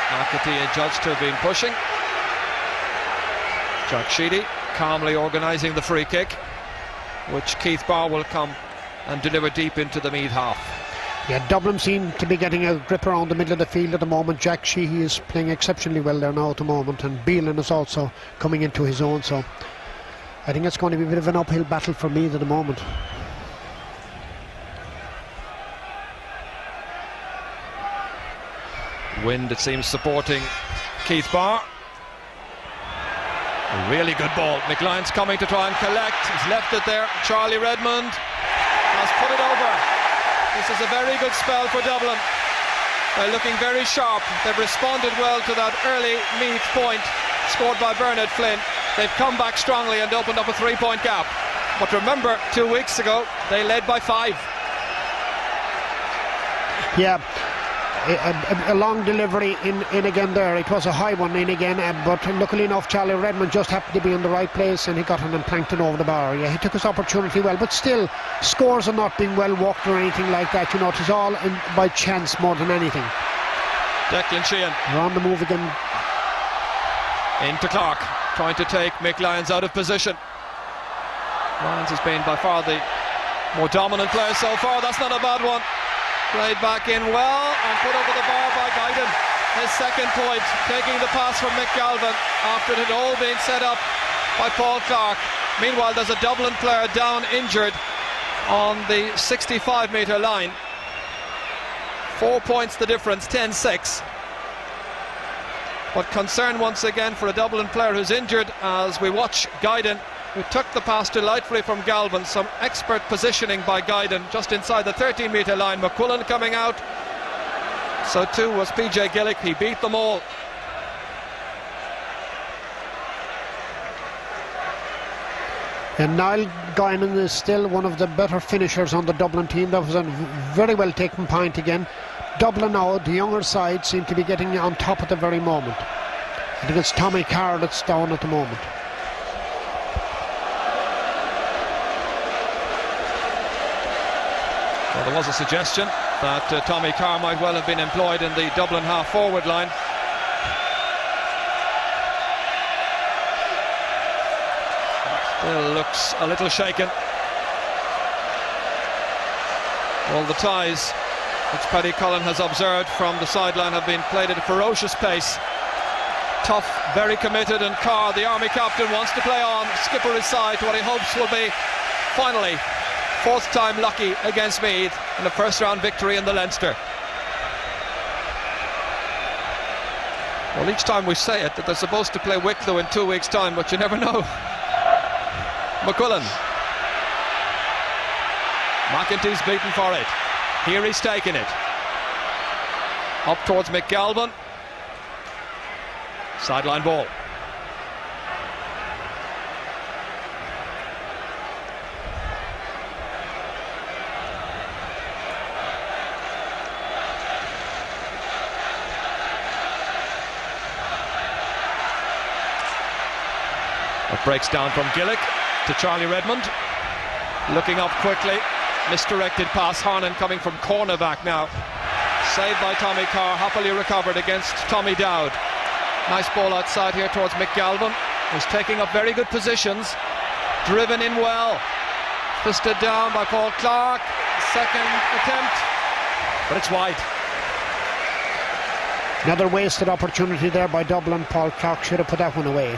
McAtee judged to have been pushing. Jack Sheedy calmly organising the free kick, which Keith Barr will come and deliver deep into the Meath half. Yeah, Dublin seem to be getting a grip around the middle of the field at the moment. Jack Sheehy is playing exceptionally well there now at the moment, and Beelan is also coming into his own, so I think it's going to be a bit of an uphill battle for Meath at the moment. Wind, it seems, supporting Keith Barr. A really good ball. McLean's coming to try and collect. He's left it there. Charlie Redmond has put it over. This is a very good spell for Dublin. They're looking very sharp. They've responded well to that early Meath point scored by Bernard Flynn. They've come back strongly and opened up a 3-point gap. But remember, 2 weeks ago, they led by 5. Yeah. A long delivery in again there. It was a high one in again, but luckily enough Charlie Redmond just happened to be in the right place and he got it and planked it over the bar. Yeah, he took his opportunity well, but still, scores are not being well walked or anything like that. You know, it is all by chance more than anything. Declan Sheehan. They're on the move again. Into Clark, trying to take Mick Lyons out of position. Lyons has been by far the more dominant player so far. That's not a bad one. Played back in well and put over the bar by Guyton. His second point, taking the pass from Mick Galvin after it had all been set up by Paul Clark. Meanwhile, there's a Dublin player down injured on the 65-metre line. 4 points the difference, 10-6. But concern once again for a Dublin player who's injured as we watch Guyton, who took the pass delightfully from Galvin. Some expert positioning by Guyton just inside the 13-metre line. McQuillan coming out. So too was PJ Gaelic. He beat them all. And Niall Guinan is still one of the better finishers on the Dublin team. That was a very well taken point again. Dublin now, the younger side, seem to be getting on top at the very moment. I think it's Tommy Carr that's down at the moment. Well, there was a suggestion that Tommy Carr might well have been employed in the Dublin half-forward line. Still looks a little shaken. All the ties which Paddy Cullen has observed from the sideline, have been played at a ferocious pace. Tough, very committed, and Carr, the Army captain, wants to play on. Skipper aside to what he hopes will be, finally, fourth time lucky against Meath in a first round victory in the Leinster. Well, each time we say it, that they're supposed to play Wicklow in 2 weeks' time, but you never know. McQuillan. McEntie's beaten for it. Here he's taken it. Up towards McGalvin. Sideline ball. It breaks down from Gaelic to Charlie Redmond. Looking up quickly. Misdirected pass. Harnan coming from cornerback now. Saved by Tommy Carr. Happily recovered against Tommy Dowd. Nice ball outside here towards McGalvin, who's taking up very good positions. Driven in well. Fisted down by Paul Clark. Second attempt, but it's wide. Another wasted opportunity there by Dublin. Paul Clark should have put that one away.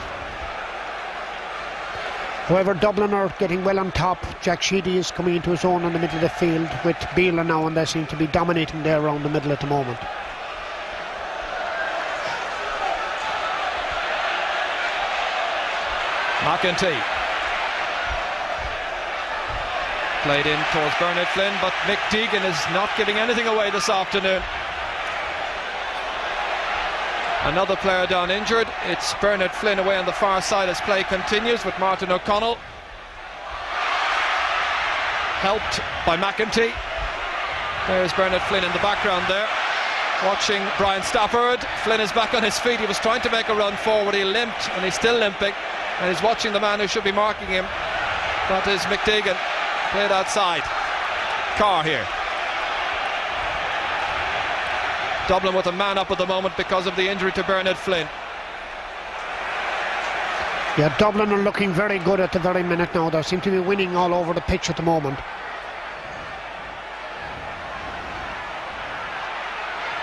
However, Dublin are getting well on top. Jack Sheedy is coming into his own in the middle of the field with Beeler now, and they seem to be dominating there around the middle at the moment. McEntee played in towards Bernard Flynn, but Mick Deegan is not giving anything away this afternoon. Another player down injured. It's Bernard Flynn away on the far side as play continues with Martin O'Connell. Helped by McEntee. There's Bernard Flynn in the background there, watching Brian Stafford. Flynn is back on his feet. He was trying to make a run forward. He limped, and he's still limping. And he's watching the man who should be marking him. That is McDeegan. Played outside. Carr here. Dublin with a man up at the moment because of the injury to Bernard Flynn. Yeah, Dublin are looking very good at the very minute now. They seem to be winning all over the pitch at the moment.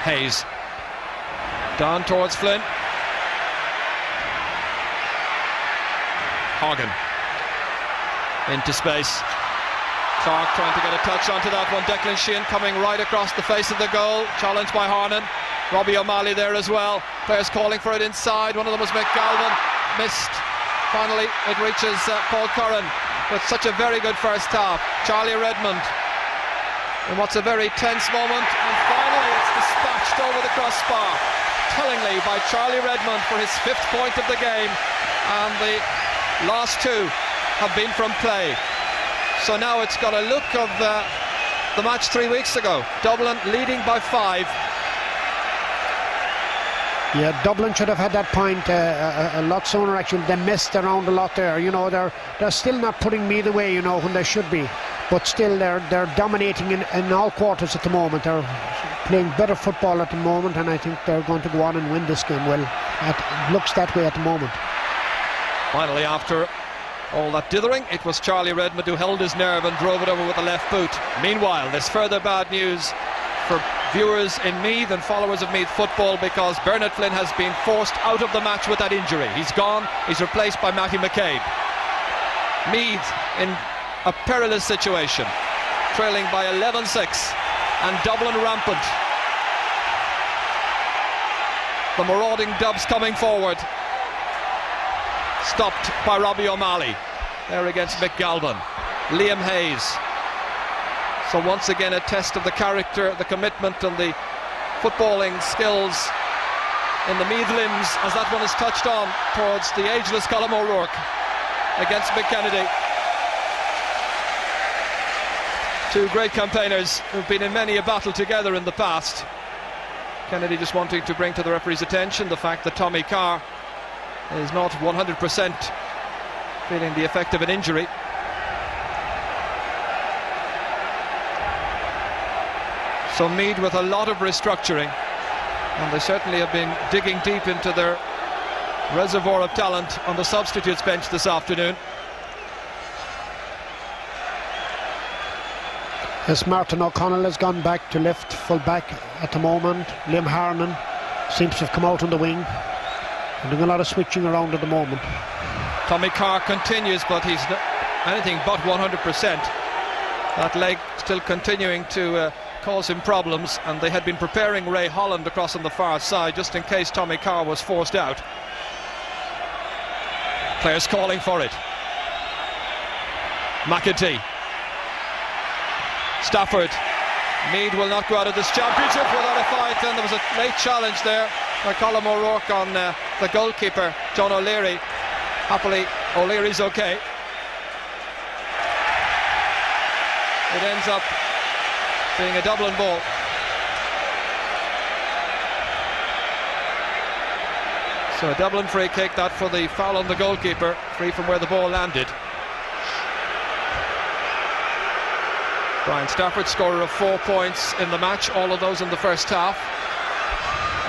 Hayes. Down towards Flynn. Horgan. Into space. Clark trying to get a touch onto that one. Declan Sheehan coming right across the face of the goal. Challenged by Harnan. Robbie O'Malley there as well. Players calling for it inside. One of them was McGalvin. Missed. Finally it reaches Paul Curran with such a very good first half. Charlie Redmond in what's a very tense moment, and finally it's dispatched over the crossbar tellingly by Charlie Redmond for his 5th point of the game, and the last 2 have been from play. So now it's got a look of the match 3 weeks ago. Dublin leading by 5. Yeah, Dublin should have had that point a lot sooner. Actually, they messed around a lot there. You know, they're still not putting Meath away, you know, when they should be. But still, they're dominating in all quarters at the moment. They're playing better football at the moment, and I think they're going to go on and win this game. Well, it looks that way at the moment. Finally, after all that dithering, it was Charlie Redmond who held his nerve and drove it over with the left boot. Meanwhile, there's further bad news for viewers in Meath and followers of Meath football, because Bernard Flynn has been forced out of the match with that injury. He's gone. He's replaced by Matty McCabe. Meath in a perilous situation, trailing by 11-6, and Dublin rampant. The marauding Dubs coming forward, stopped by Robbie O'Malley there against McGalvin. Liam Hayes. So once again a test of the character, the commitment and the footballing skills in the Meath limbs, as that one is touched on towards the ageless Colm O'Rourke against McKennedy. 2 great campaigners who've been in many a battle together in the past. Kennedy just wanting to bring to the referee's attention the fact that Tommy Carr is not 100% feeling the effect of an injury. So Meath with a lot of restructuring, and they certainly have been digging deep into their reservoir of talent on the substitutes bench this afternoon. Yes, Martin O'Connell has gone back to left full back at the moment. Liam Harnan seems to have come out on the wing. They're doing a lot of switching around at the moment. Tommy Carr continues, but he's anything but 100%. That leg still continuing to cause him problems, and they had been preparing Ray Holland across on the far side just in case Tommy Carr was forced out. Players calling for it. McEntee. Stafford. Meath will not go out of this championship without a fight, and there was a late challenge there by Colm O'Rourke on the goalkeeper, John O'Leary. Happily, O'Leary's okay. It ends up being a Dublin ball. So a Dublin free kick, that for the foul on the goalkeeper, free from where the ball landed. Brian Stafford, scorer of 4 points in the match, all of those in the first half.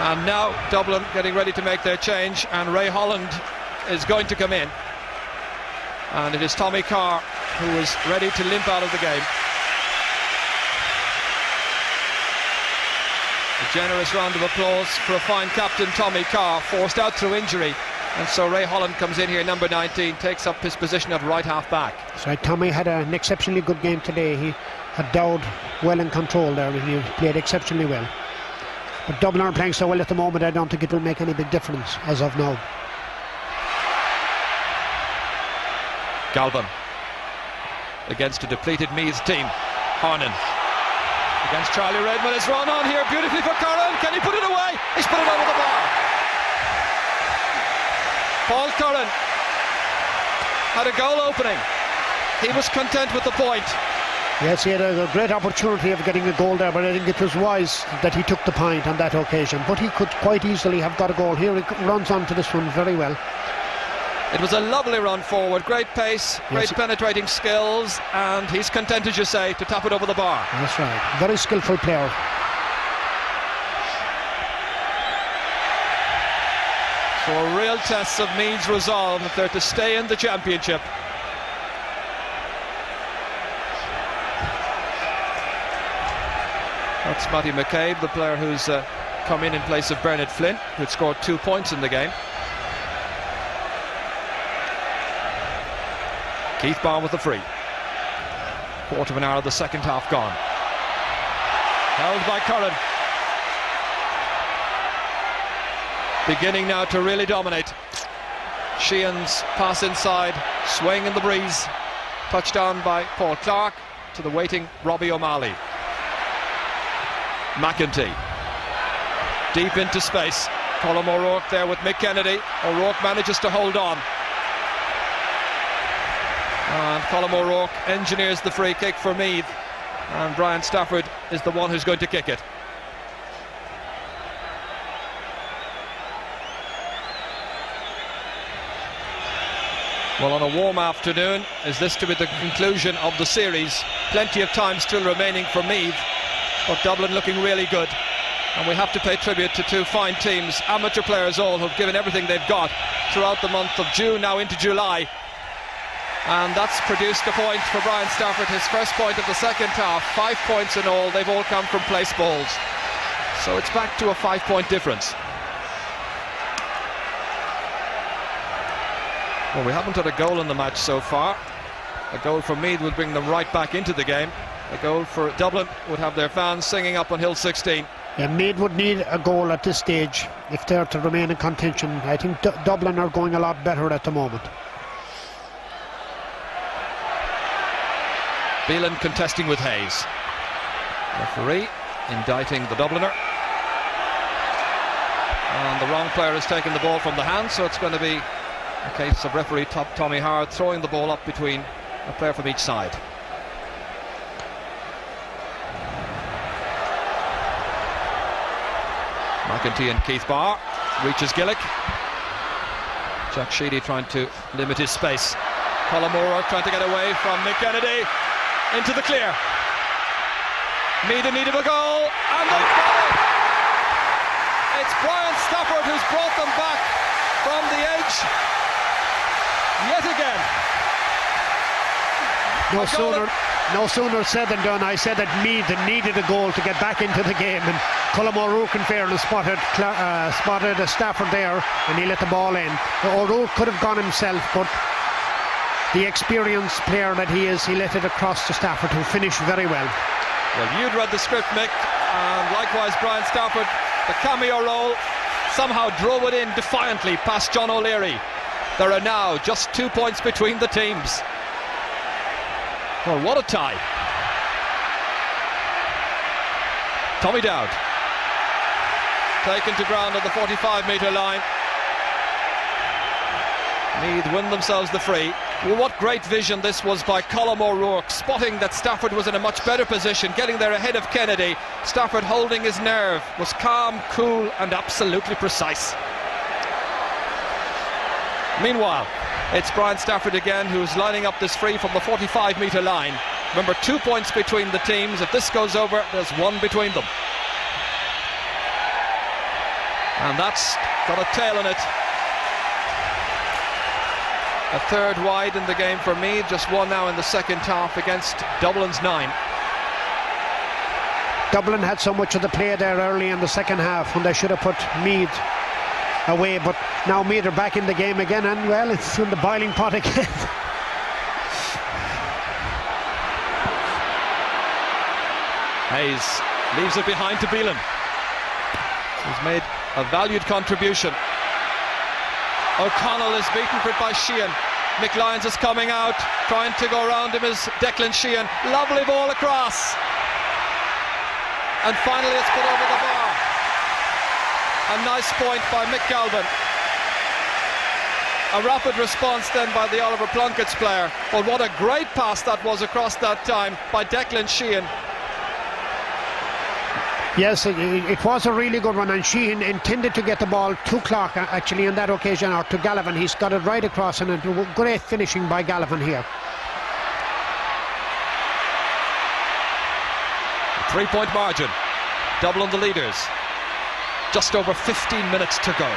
And now Dublin getting ready to make their change, and Ray Holland is going to come in. And it is Tommy Carr who is ready to limp out of the game. A generous round of applause for a fine captain, Tommy Carr, forced out through injury. And so Ray Holland comes in here, number 19, takes up his position at right half back. So Tommy had an exceptionally good game today. He had Dowd well in control there, and he played exceptionally well. But Dublin aren't playing so well at the moment, I don't think it will make any big difference as of now. Galvin against a depleted Meath team. Harnan against Charlie Redmond. It's run on here beautifully for Curran. Can he put it away? He's put it over the bar. Paul Curran had a goal opening. He was content with the point. Yes, he had a great opportunity of getting a goal there, but I think it was wise that he took the point on that occasion. But he could quite easily have got a goal. Here he runs onto this one very well. It was a lovely run forward, great pace, great penetrating skills, and he's content, as you say, to tap it over the bar. That's right, very skillful player. So a real test of Meath's resolve if they're to stay in the championship. That's Matty McCabe, the player who's come in place of Bernard Flynn, who had scored 2 points in the game. Keith Barr with the free. Quarter of an hour of the second half gone. Held by Curran. Beginning now to really dominate. Sheehan's pass inside, swing in the breeze. Touchdown by Paul Clark to the waiting Robbie O'Malley. McEntee. Deep into space. Colm O'Rourke there with Mick Kennedy. O'Rourke manages to hold on. And Colm O'Rourke engineers the free kick for Meath, and Brian Stafford is the one who's going to kick it. Well, on a warm afternoon, is this to be the conclusion of the series? Plenty of time still remaining for Meath, but Dublin looking really good. And we have to pay tribute to two fine teams, amateur players all, who've given everything they've got throughout the month of June, now into July. And that's produced a point for Brian Stafford, his first point of the second half. 5 points in all, they've all come from place balls. So it's back to a 5-point difference. Well, we haven't had a goal in the match so far. A goal for Meath would bring them right back into the game. A goal for Dublin would have their fans singing up on Hill 16. Yeah, Meath would need a goal at this stage if they're to remain in contention. I think Dublin are going a lot better at the moment. Beelan contesting with Hayes. Referee indicting the Dubliner. And the wrong player has taken the ball from the hand, so it's going to be a case of referee Tommy Howard throwing the ball up between a player from each side. McEntee and Keith Barr. Reaches Gaelic. Jack Sheedy trying to limit his space. Colm O'Rourke trying to get away from Mick Kennedy. Into the clear. Meath in need of a goal, and they've got it! It's Brian Stafford who's brought them back from the edge yet again. No sooner said than done. I said that Meath needed a goal to get back into the game, and Colm O'Rourke in fairness spotted Stafford there, and he let the ball in. O'Rourke could have gone himself, but the experienced player that he is, he let it across to Stafford, who finished very well. Well, you'd read the script, Mick, and likewise Brian Stafford. The cameo role somehow drove it in defiantly past John O'Leary. There are now just 2 points between the teams. Well, what a tie. Tommy Dowd taken to ground on the 45-metre line. Meath win themselves the free. Well, what great vision this was by Colm O'Rourke, spotting that Stafford was in a much better position, getting there ahead of Kennedy. Stafford holding his nerve, was calm, cool and absolutely precise. Meanwhile, it's Brian Stafford again who's lining up this free from the 45-metre line. Remember, 2 points between the teams. If this goes over, there's one between them. And that's got a tail on it. A third wide in the game for Meath, just one now in the second half against Dublin's 9. Dublin had so much of the play there early in the second half when they should have put Meath away, but now Meath are back in the game again, and well, it's in the boiling pot again. Hayes leaves it behind to Beelan, who's made a valued contribution. O'Connell is beaten for it by Sheehan. Mick Lyons is coming out, trying to go around him is Declan Sheehan. Lovely ball across, and finally it's put over the bar. A nice point by Mick Galvin. A rapid response then by the Oliver Plunkett's player, but what a great pass that was across that time by Declan Sheehan. Yes, it was a really good one, and Sheehan intended to get the ball to Clark actually on that occasion, or to Gallivan. He's got it right across, and a great finishing by Gallivan here. A 3-point margin. Dublin the leaders. Just over 15 minutes to go.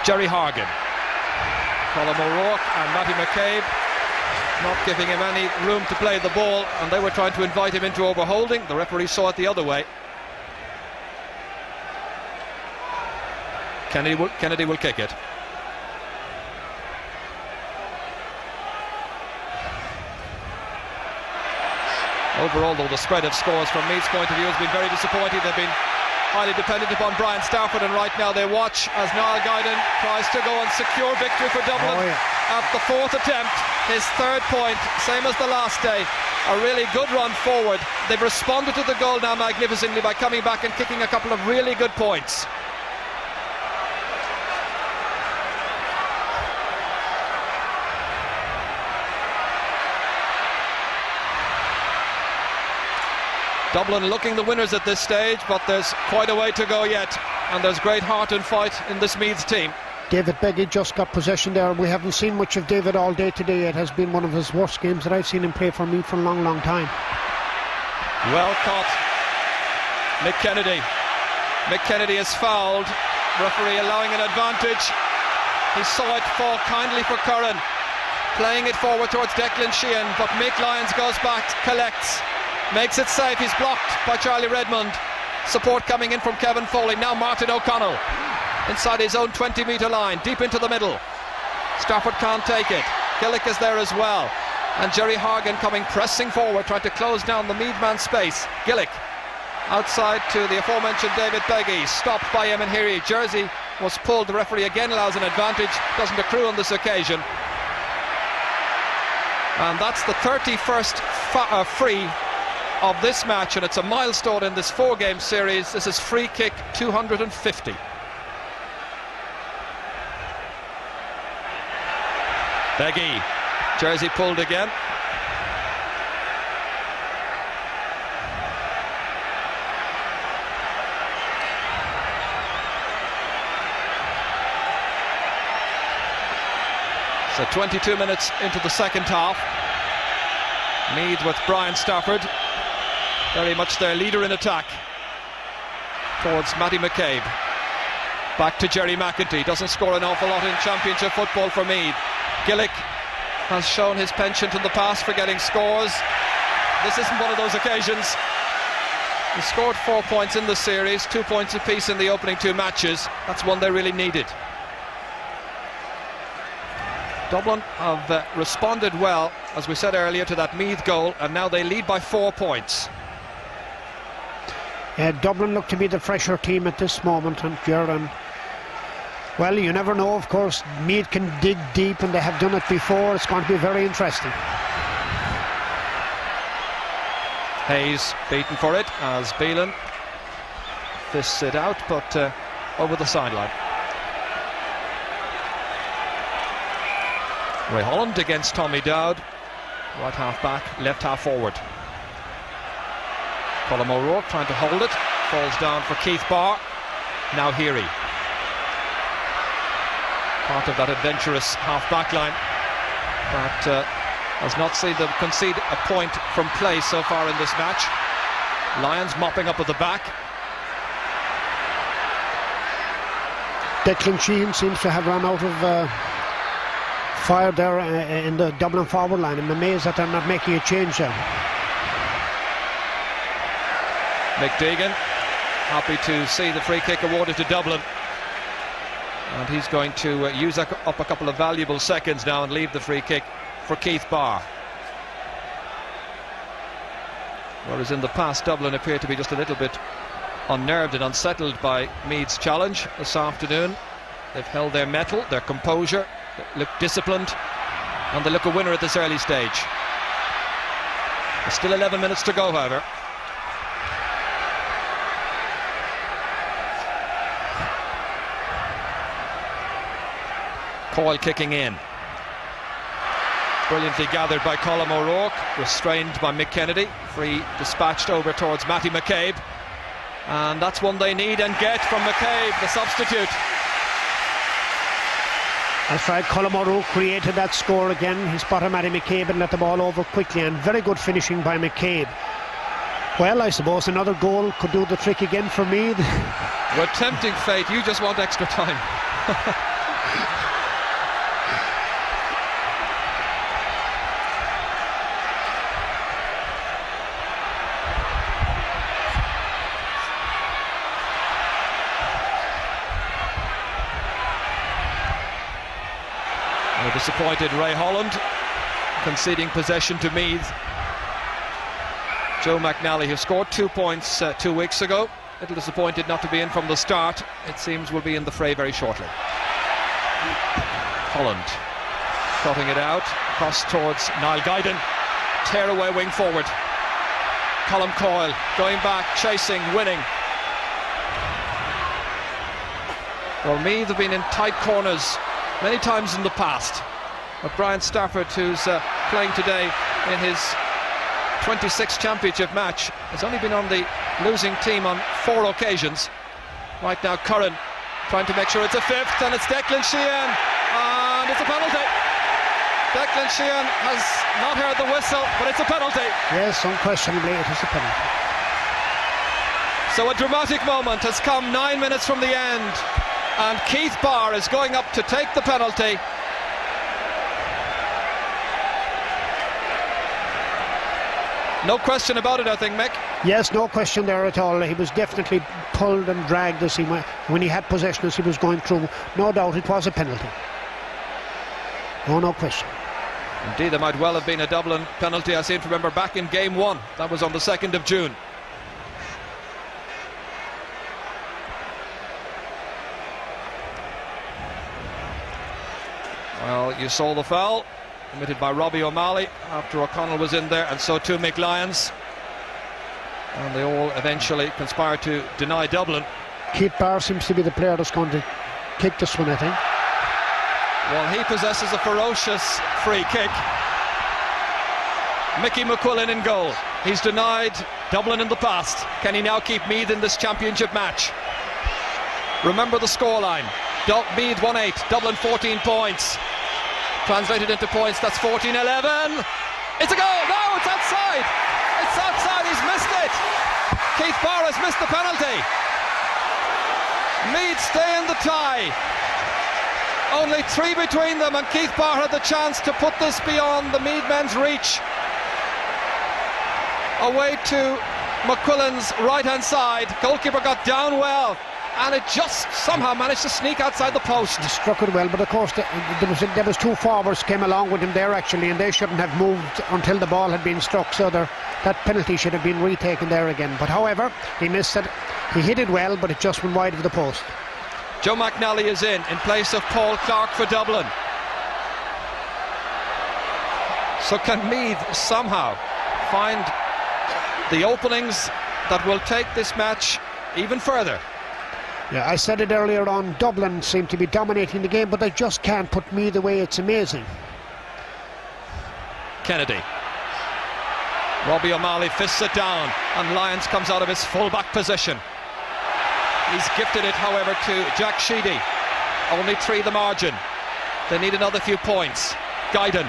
Jerry Hargan, Colm O'Rourke and Matty McCabe not giving him any room to play the ball, and they were trying to invite him into overholding. The referee saw it the other way. Kennedy will kick it. Overall, though, the spread of scores from Meath's point of view has been very disappointing. They've been highly dependent upon Brian Stafford, and right now they watch as Niall Guyden tries to go and secure victory for Dublin. At the fourth attempt, his third point, same as the last day. A really good run forward. They've responded to the goal now magnificently by coming back and kicking a couple of really good points. Dublin looking the winners at this stage, but there's quite a way to go yet, and there's great heart and fight in this Meath team. David Beggy just got possession there. We haven't seen much of David all day today. It has been one of his worst games that I've seen him play for Meath for a long, long time. Well caught. Mick Kennedy is fouled. Referee allowing an advantage. He saw it fall kindly for Curran, playing it forward towards Declan Sheehan, but Mick Lyons goes back, collects, makes it safe. He's blocked by Charlie Redmond. Support coming in from Kevin Foley. Now Martin O'Connell inside his own 20-metre line, deep into the middle. Stafford can't take it. Gaelic is there as well, and Jerry Hargan coming pressing forward, trying to close down the Meath man space. Gaelic outside to the aforementioned David Beggy, stopped by Eamon Heary. Jersey was pulled. The referee again allows an advantage, doesn't accrue on this occasion, and that's the 31st free of this match, and it's a milestone in this 4-game series. This is free kick 250. Beggy, Jersey pulled again. So 22 minutes into the second half. Meath with Brian Stafford, very much their leader in attack, towards Matty McCabe. Back to Jerry McEntee. Doesn't score an awful lot in championship football for Meath. Gaelic has shown his penchant in the past for getting scores. This isn't one of those occasions. He scored 4 points in the series, 2 points apiece in the opening 2 matches. That's one they really needed. Dublin have responded well, as we said earlier, to that Meath goal, and now they lead by 4 points. Dublin look to be the fresher team at this moment, and Gerard, well, you never know, of course. Meath can dig deep, and they have done it before. It's going to be very interesting. Hayes beaten for it as Beelan fists it out, but over the sideline. Ray Holland against Tommy Dowd, right half back, left half forward. Colm O'Rourke trying to hold it, falls down for Keith Barr. Now Heary, part of that adventurous half back line that has not seen them concede a point from play so far in this match. Lions mopping up at the back. Declan Sheehan seems to have run out of fire there in the Dublin forward line. I'm amazed that they're not making a change there. Mick Deegan happy to see the free kick awarded to Dublin, and he's going to use up a couple of valuable seconds now and leave the free kick for Keith Barr. Whereas in the past Dublin appeared to be just a little bit unnerved and unsettled by Meath's challenge this afternoon. They've held their mettle, their composure, they look disciplined, and they look a winner at this early stage. There's still 11 minutes to go, however. Coyle kicking in. Brilliantly gathered by Colm O'Rourke, restrained by Mick Kennedy. Free dispatched over towards Matty McCabe. And that's one they need and get from McCabe, the substitute. That's right, Colm O'Rourke created that score again. He spotted Matty McCabe and let the ball over quickly, and very good finishing by McCabe. Well, I suppose another goal could do the trick again for Meath. You're tempting fate, you just want extra time. Disappointed Ray Holland conceding possession to Meath. Joe McNally, who scored 2 points 2 weeks ago, a little disappointed not to be in from the start. It seems will be in the fray very shortly. Holland cutting it out across towards Niall Guyden. Tear away wing forward. Colm Coyle going back, chasing, winning. Well, Meath have been in tight corners many times in the past. But Brian Stafford, who's playing today in his 26th championship match, has only been on the losing team on 4 occasions. Right now Curran trying to make sure it's a 5th, and it's Declan Sheehan, and it's a penalty. Declan Sheehan has not heard the whistle, but it's a penalty. Yes, unquestionably it is a penalty. So a dramatic moment has come 9 minutes from the end, and Keith Barr is going up to take the penalty. No question about it, I think, Mick. Yes, no question there at all. He was definitely pulled and dragged as he went, when he had possession as he was going through. No doubt it was a penalty. No question. Indeed, there might well have been a Dublin penalty. I seem to remember back in game 1. That was on the 2nd of June. Well, you saw the foul committed by Robbie O'Malley after O'Connell was in there, and so too Mick Lyons, and they all eventually conspired to deny Dublin. Keith Barr seems to be the player that's going to kick this one, I think. Well, he possesses a ferocious free kick. Mickey McQuillan in goal. He's denied Dublin in the past. Can he now keep Meath in this championship match? Remember the scoreline. Meath 1-8, Dublin 14 points. Translated into points, that's 14-11. It's a goal! No, it's outside! It's outside, he's missed it! Keith Barr has missed the penalty. Meath stay in the tie. Only 3 between them, and Keith Barr had the chance to put this beyond the Meath men's reach. Away to McQuillan's right-hand side. Goalkeeper got down well, and it just somehow managed to sneak outside the post. He struck it well, but of course there was 2 forwards came along with him there actually, and they shouldn't have moved until the ball had been struck, so that penalty should have been retaken there again. But however, he missed it. He hit it well, but it just went wide of the post. Joe McNally is in place of Paul Clark for Dublin. So can Meath somehow find the openings that will take this match even further? Yeah, I said it earlier on, Dublin seem to be dominating the game, but they just can't put Meath away. It's amazing. Kennedy. Robbie O'Malley fists it down, and Lyons comes out of his full-back position. He's gifted it, however, to Jack Sheedy. Only 3 the margin. They need another few points. Guyton.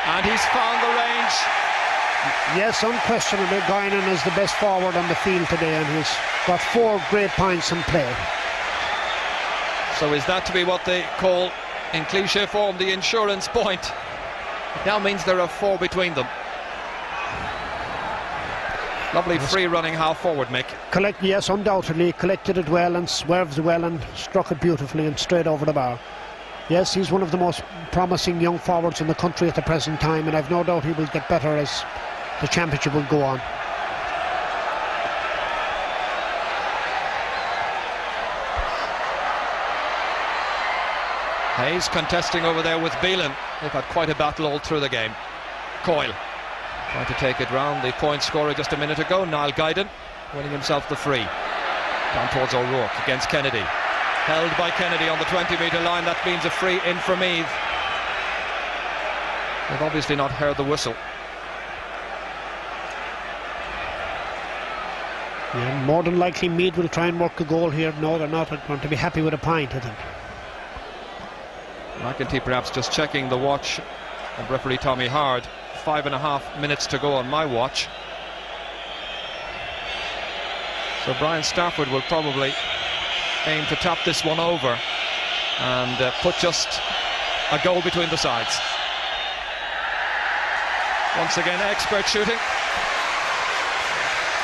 And he's found the range. Yes, unquestionably, Guyton is the best forward on the field today, and he's got 4 great points in play. So is that to be what they call, in cliché form, the insurance point? It now means there are 4 between them. Lovely free-running half-forward, Mick. Yes, undoubtedly, collected it well and swerved well and struck it beautifully and straight over the bar. Yes, he's one of the most promising young forwards in the country at the present time, and I've no doubt he will get better as the championship will go on. Hayes contesting over there with Beelan. They've had quite a battle all through the game. Coyle trying to take it round the point scorer just a minute ago. Niall Guyton winning himself the free. Down towards O'Rourke against Kennedy. Held by Kennedy on the 20-metre line. That means a free in for Meath. They've obviously not heard the whistle. Yeah, more than likely Meath will try and work a goal here. No, they're not going to be happy with a point, I think. McEntee perhaps just checking the watch of referee Tommy Hard. 5.5 minutes to go on my watch. So Brian Stafford will probably aim to tap this one over and put just a goal between the sides. Once again, expert shooting.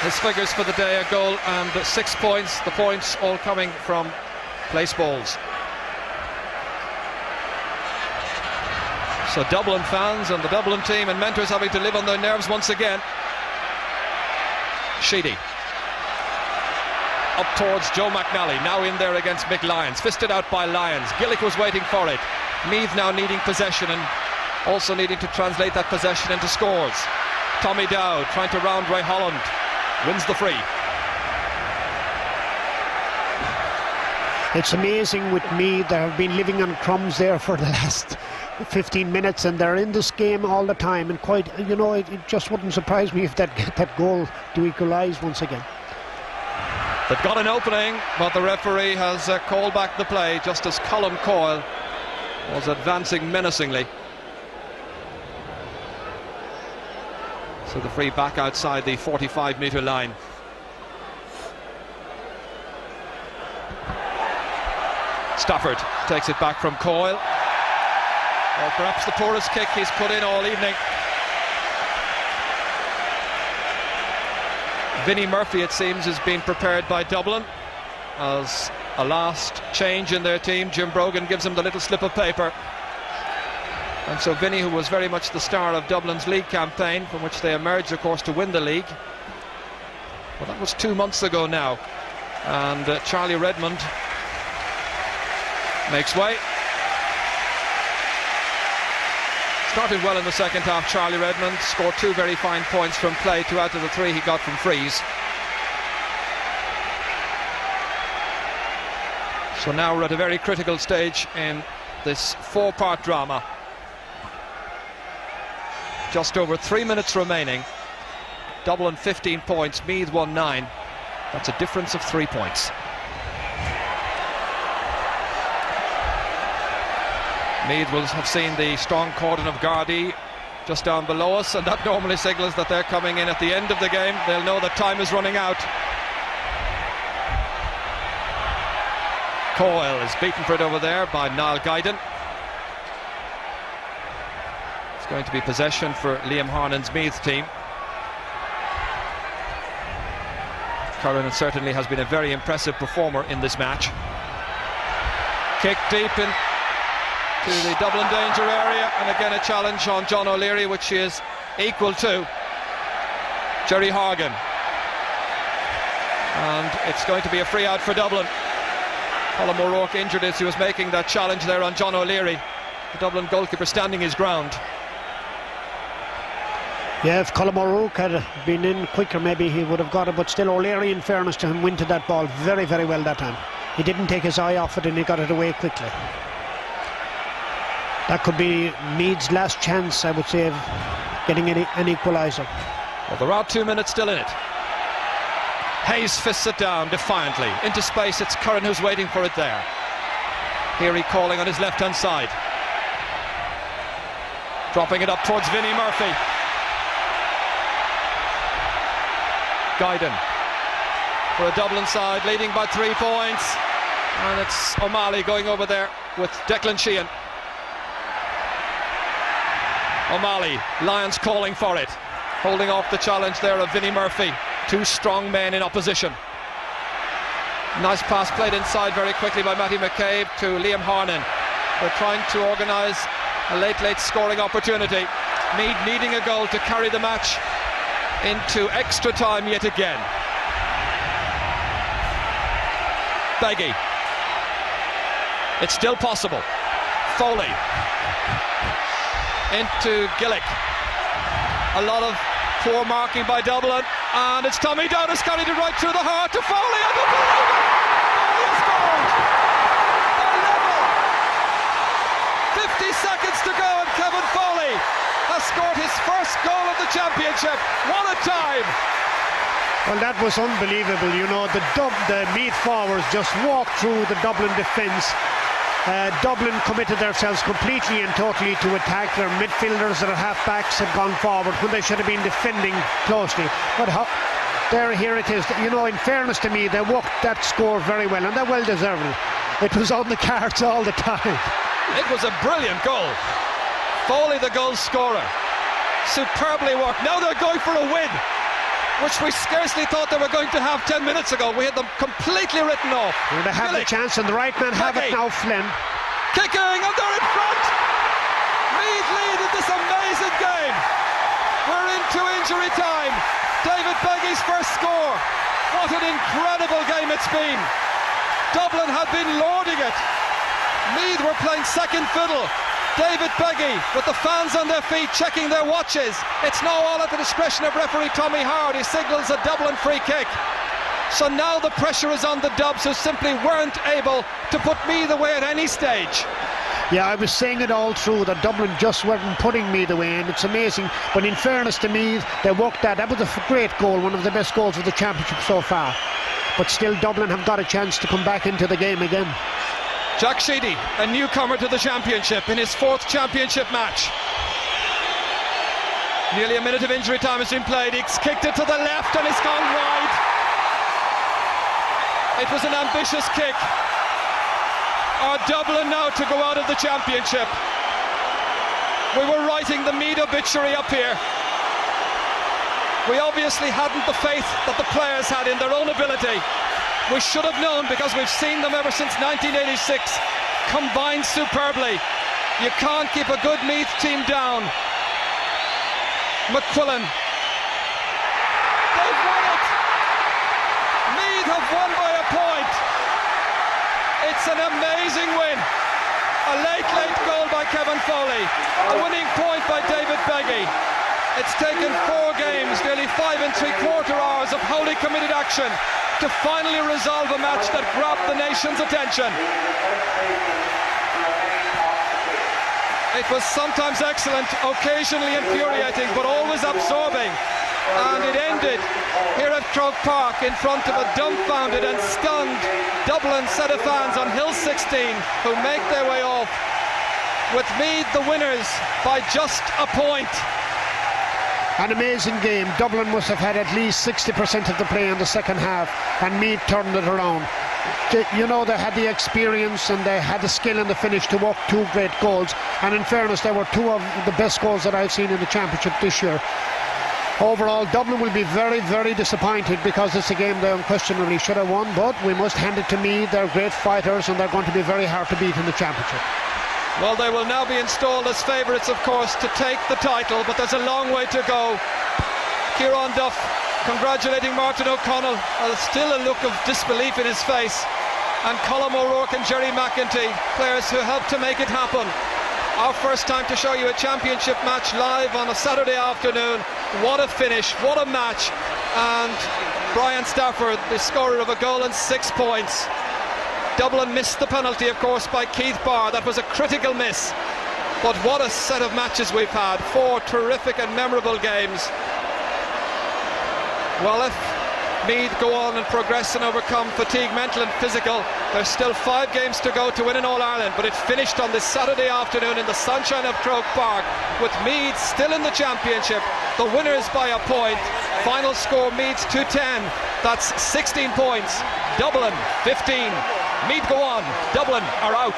His figures for the day, a goal and 6 points. The points all coming from place balls. So Dublin fans and the Dublin team and mentors having to live on their nerves once again. Sheedy. Up towards Joe McNally, now in there against Mick Lyons. Fisted out by Lyons. Gaelic was waiting for it. Meath now needing possession and also needing to translate that possession into scores. Tommy Dowd trying to round Ray Holland. Wins the free. It's amazing with Meath. They have been living on crumbs there for the last 15 minutes, and they're in this game all the time, and quite, you know, it just wouldn't surprise me if they get that goal to equalise once again. They've got an opening, but the referee has called back the play just as Colm Coyle was advancing menacingly. So the free back outside the 45-metre line. Stafford takes it back from Coyle. Or perhaps the poorest kick he's put in all evening. Vinnie Murphy, it seems, has been prepared by Dublin as a last change in their team. Jim Brogan gives him the little slip of paper. And so Vinnie, who was very much the star of Dublin's league campaign, from which they emerged, of course, to win the league. Well, that was 2 months ago now. And Charlie Redmond makes way. Started well in the second half, Charlie Redmond. Scored 2 very fine points from play, 2 out of the 3 he got from frees. So now we're at a very critical stage in this 4-part drama. Just over 3 minutes remaining. Dublin 15 points, Meath 1-9. That's a difference of 3 points. Meath will have seen the strong cordon of Gardaí just down below us, and that normally signals that they're coming in at the end of the game. They'll know that time is running out. Coyle is beaten for it over there by Niall Guyden. It's going to be possession for Liam Harnon's Meath team. Curran certainly has been a very impressive performer in this match. Kick deep into the Dublin danger area, and again a challenge on John O'Leary, which he is equal to. Jerry Horgan. And it's going to be a free out for Dublin. Colm O'Rourke injured as he was making that challenge there on John O'Leary. The Dublin goalkeeper standing his ground. Yeah, if Colm O'Rourke had been in quicker, maybe he would have got it, but still O'Leary, in fairness to him, went to that ball very, very well that time. He didn't take his eye off it and he got it away quickly. That could be Meath's last chance, I would say, of getting an equaliser. Well, there are 2 minutes still in it. Hayes fists it down defiantly. Into space, it's Curran who's waiting for it there. Here he calling on his left-hand side. Dropping it up towards Vinnie Murphy. Guyden for a Dublin side leading by 3 points, and it's O'Malley going over there with Declan Sheehan. O'Malley, Lions calling for it, holding off the challenge there of Vinnie Murphy. 2 strong men in opposition. Nice pass played inside very quickly by Matty McCabe to Liam Harnon. They're trying to organise a late scoring opportunity. Meath needing a goal to carry the match into extra time yet again. Beggy. It's still possible. Foley. Into Gaelic. A lot of poor marking by Dublin, and it's Tommy Dowdis carried it right through the heart to Foley, and Foley has scored! They're level! 50 seconds to go, and Kevin Foley has scored his first goal of the championship. What a time! Well, that was unbelievable. You know, the Meath forwards just walked through the Dublin defence. Dublin committed themselves completely and totally to attack. Their midfielders, their half-backs had gone forward when they should have been defending closely. But here it is. You know, in fairness to me, they worked that score very well, and they're well deserved. It was on the cards all the time. It was a brilliant goal. Foley, the goal scorer, superbly worked. Now they're going for a win, which we scarcely thought they were going to have 10 minutes ago. We had them completely written off. Well, they have the chance, and the right man have it now, Flynn. Kicking, and they're in front. Meath lead in this amazing game. We're into injury time. David Beggy's first score. What an incredible game it's been. Dublin had been lording it. Meath were playing second fiddle. David Beggy, with the fans on their feet, checking their watches. It's now all at the discretion of referee Tommy Howard. He signals a Dublin free kick. So now the pressure is on the Dubs, who simply weren't able to put Meath away at any stage. Yeah, I was saying it all through, that Dublin just weren't putting Meath away, and it's amazing. But in fairness to Meath, they worked that. That was a great goal, one of the best goals of the championship so far. But still, Dublin have got a chance to come back into the game again. Jack Sheedy, a newcomer to the championship in his 4th championship match. Nearly a minute of injury time has been played. He's kicked it to the left and it's gone wide. It was an ambitious kick. Are Dublin now to go out of the championship? We were writing the Meath obituary up here. We obviously hadn't the faith that the players had in their own ability. We should have known, because we've seen them ever since 1986 combine superbly. You can't keep a good Meath team down. McQuillan. They've won it! Meath have won by a point. It's an amazing win. A late goal by Kevin Foley. A winning point by David Beggy. It's taken 4 games, nearly 5 3/4 hours of wholly committed action to finally resolve a match that grabbed the nation's attention. It was sometimes excellent, occasionally infuriating, but always absorbing. And it ended here at Croke Park in front of a dumbfounded and stunned Dublin set of fans on Hill 16, who make their way off with Meath the winners by just a point. An amazing game. Dublin must have had at least 60% of the play in the second half, and Meath turned it around. You know, they had the experience and they had the skill and the finish to work 2 great goals, and in fairness they were 2 of the best goals that I've seen in the championship this year. Overall, Dublin will be very, very disappointed because it's a game they unquestionably should have won, but we must hand it to Meath. They're great fighters and they're going to be very hard to beat in the championship. Well, they will now be installed as favourites, of course, to take the title, but there's a long way to go. Kieran Duff congratulating Martin O'Connell, still a look of disbelief in his face, and Colm O'Rourke and Jerry McEntee, players who helped to make it happen. Our first time to show you a championship match live on a Saturday afternoon. What a finish, what a match. And Brian Stafford, the scorer of a goal and 6 points. Dublin missed the penalty, of course, by Keith Barr. That was a critical miss. But what a set of matches we've had. 4 terrific and memorable games. Well, if Meath go on and progress and overcome fatigue, mental and physical, there's still 5 games to go to win in All-Ireland, but it finished on this Saturday afternoon in the sunshine of Croke Park, with Meath still in the championship. The winners by a point. Final score, Meath's 210. That's 16 points. Dublin 15. Meath go on. Dublin are out.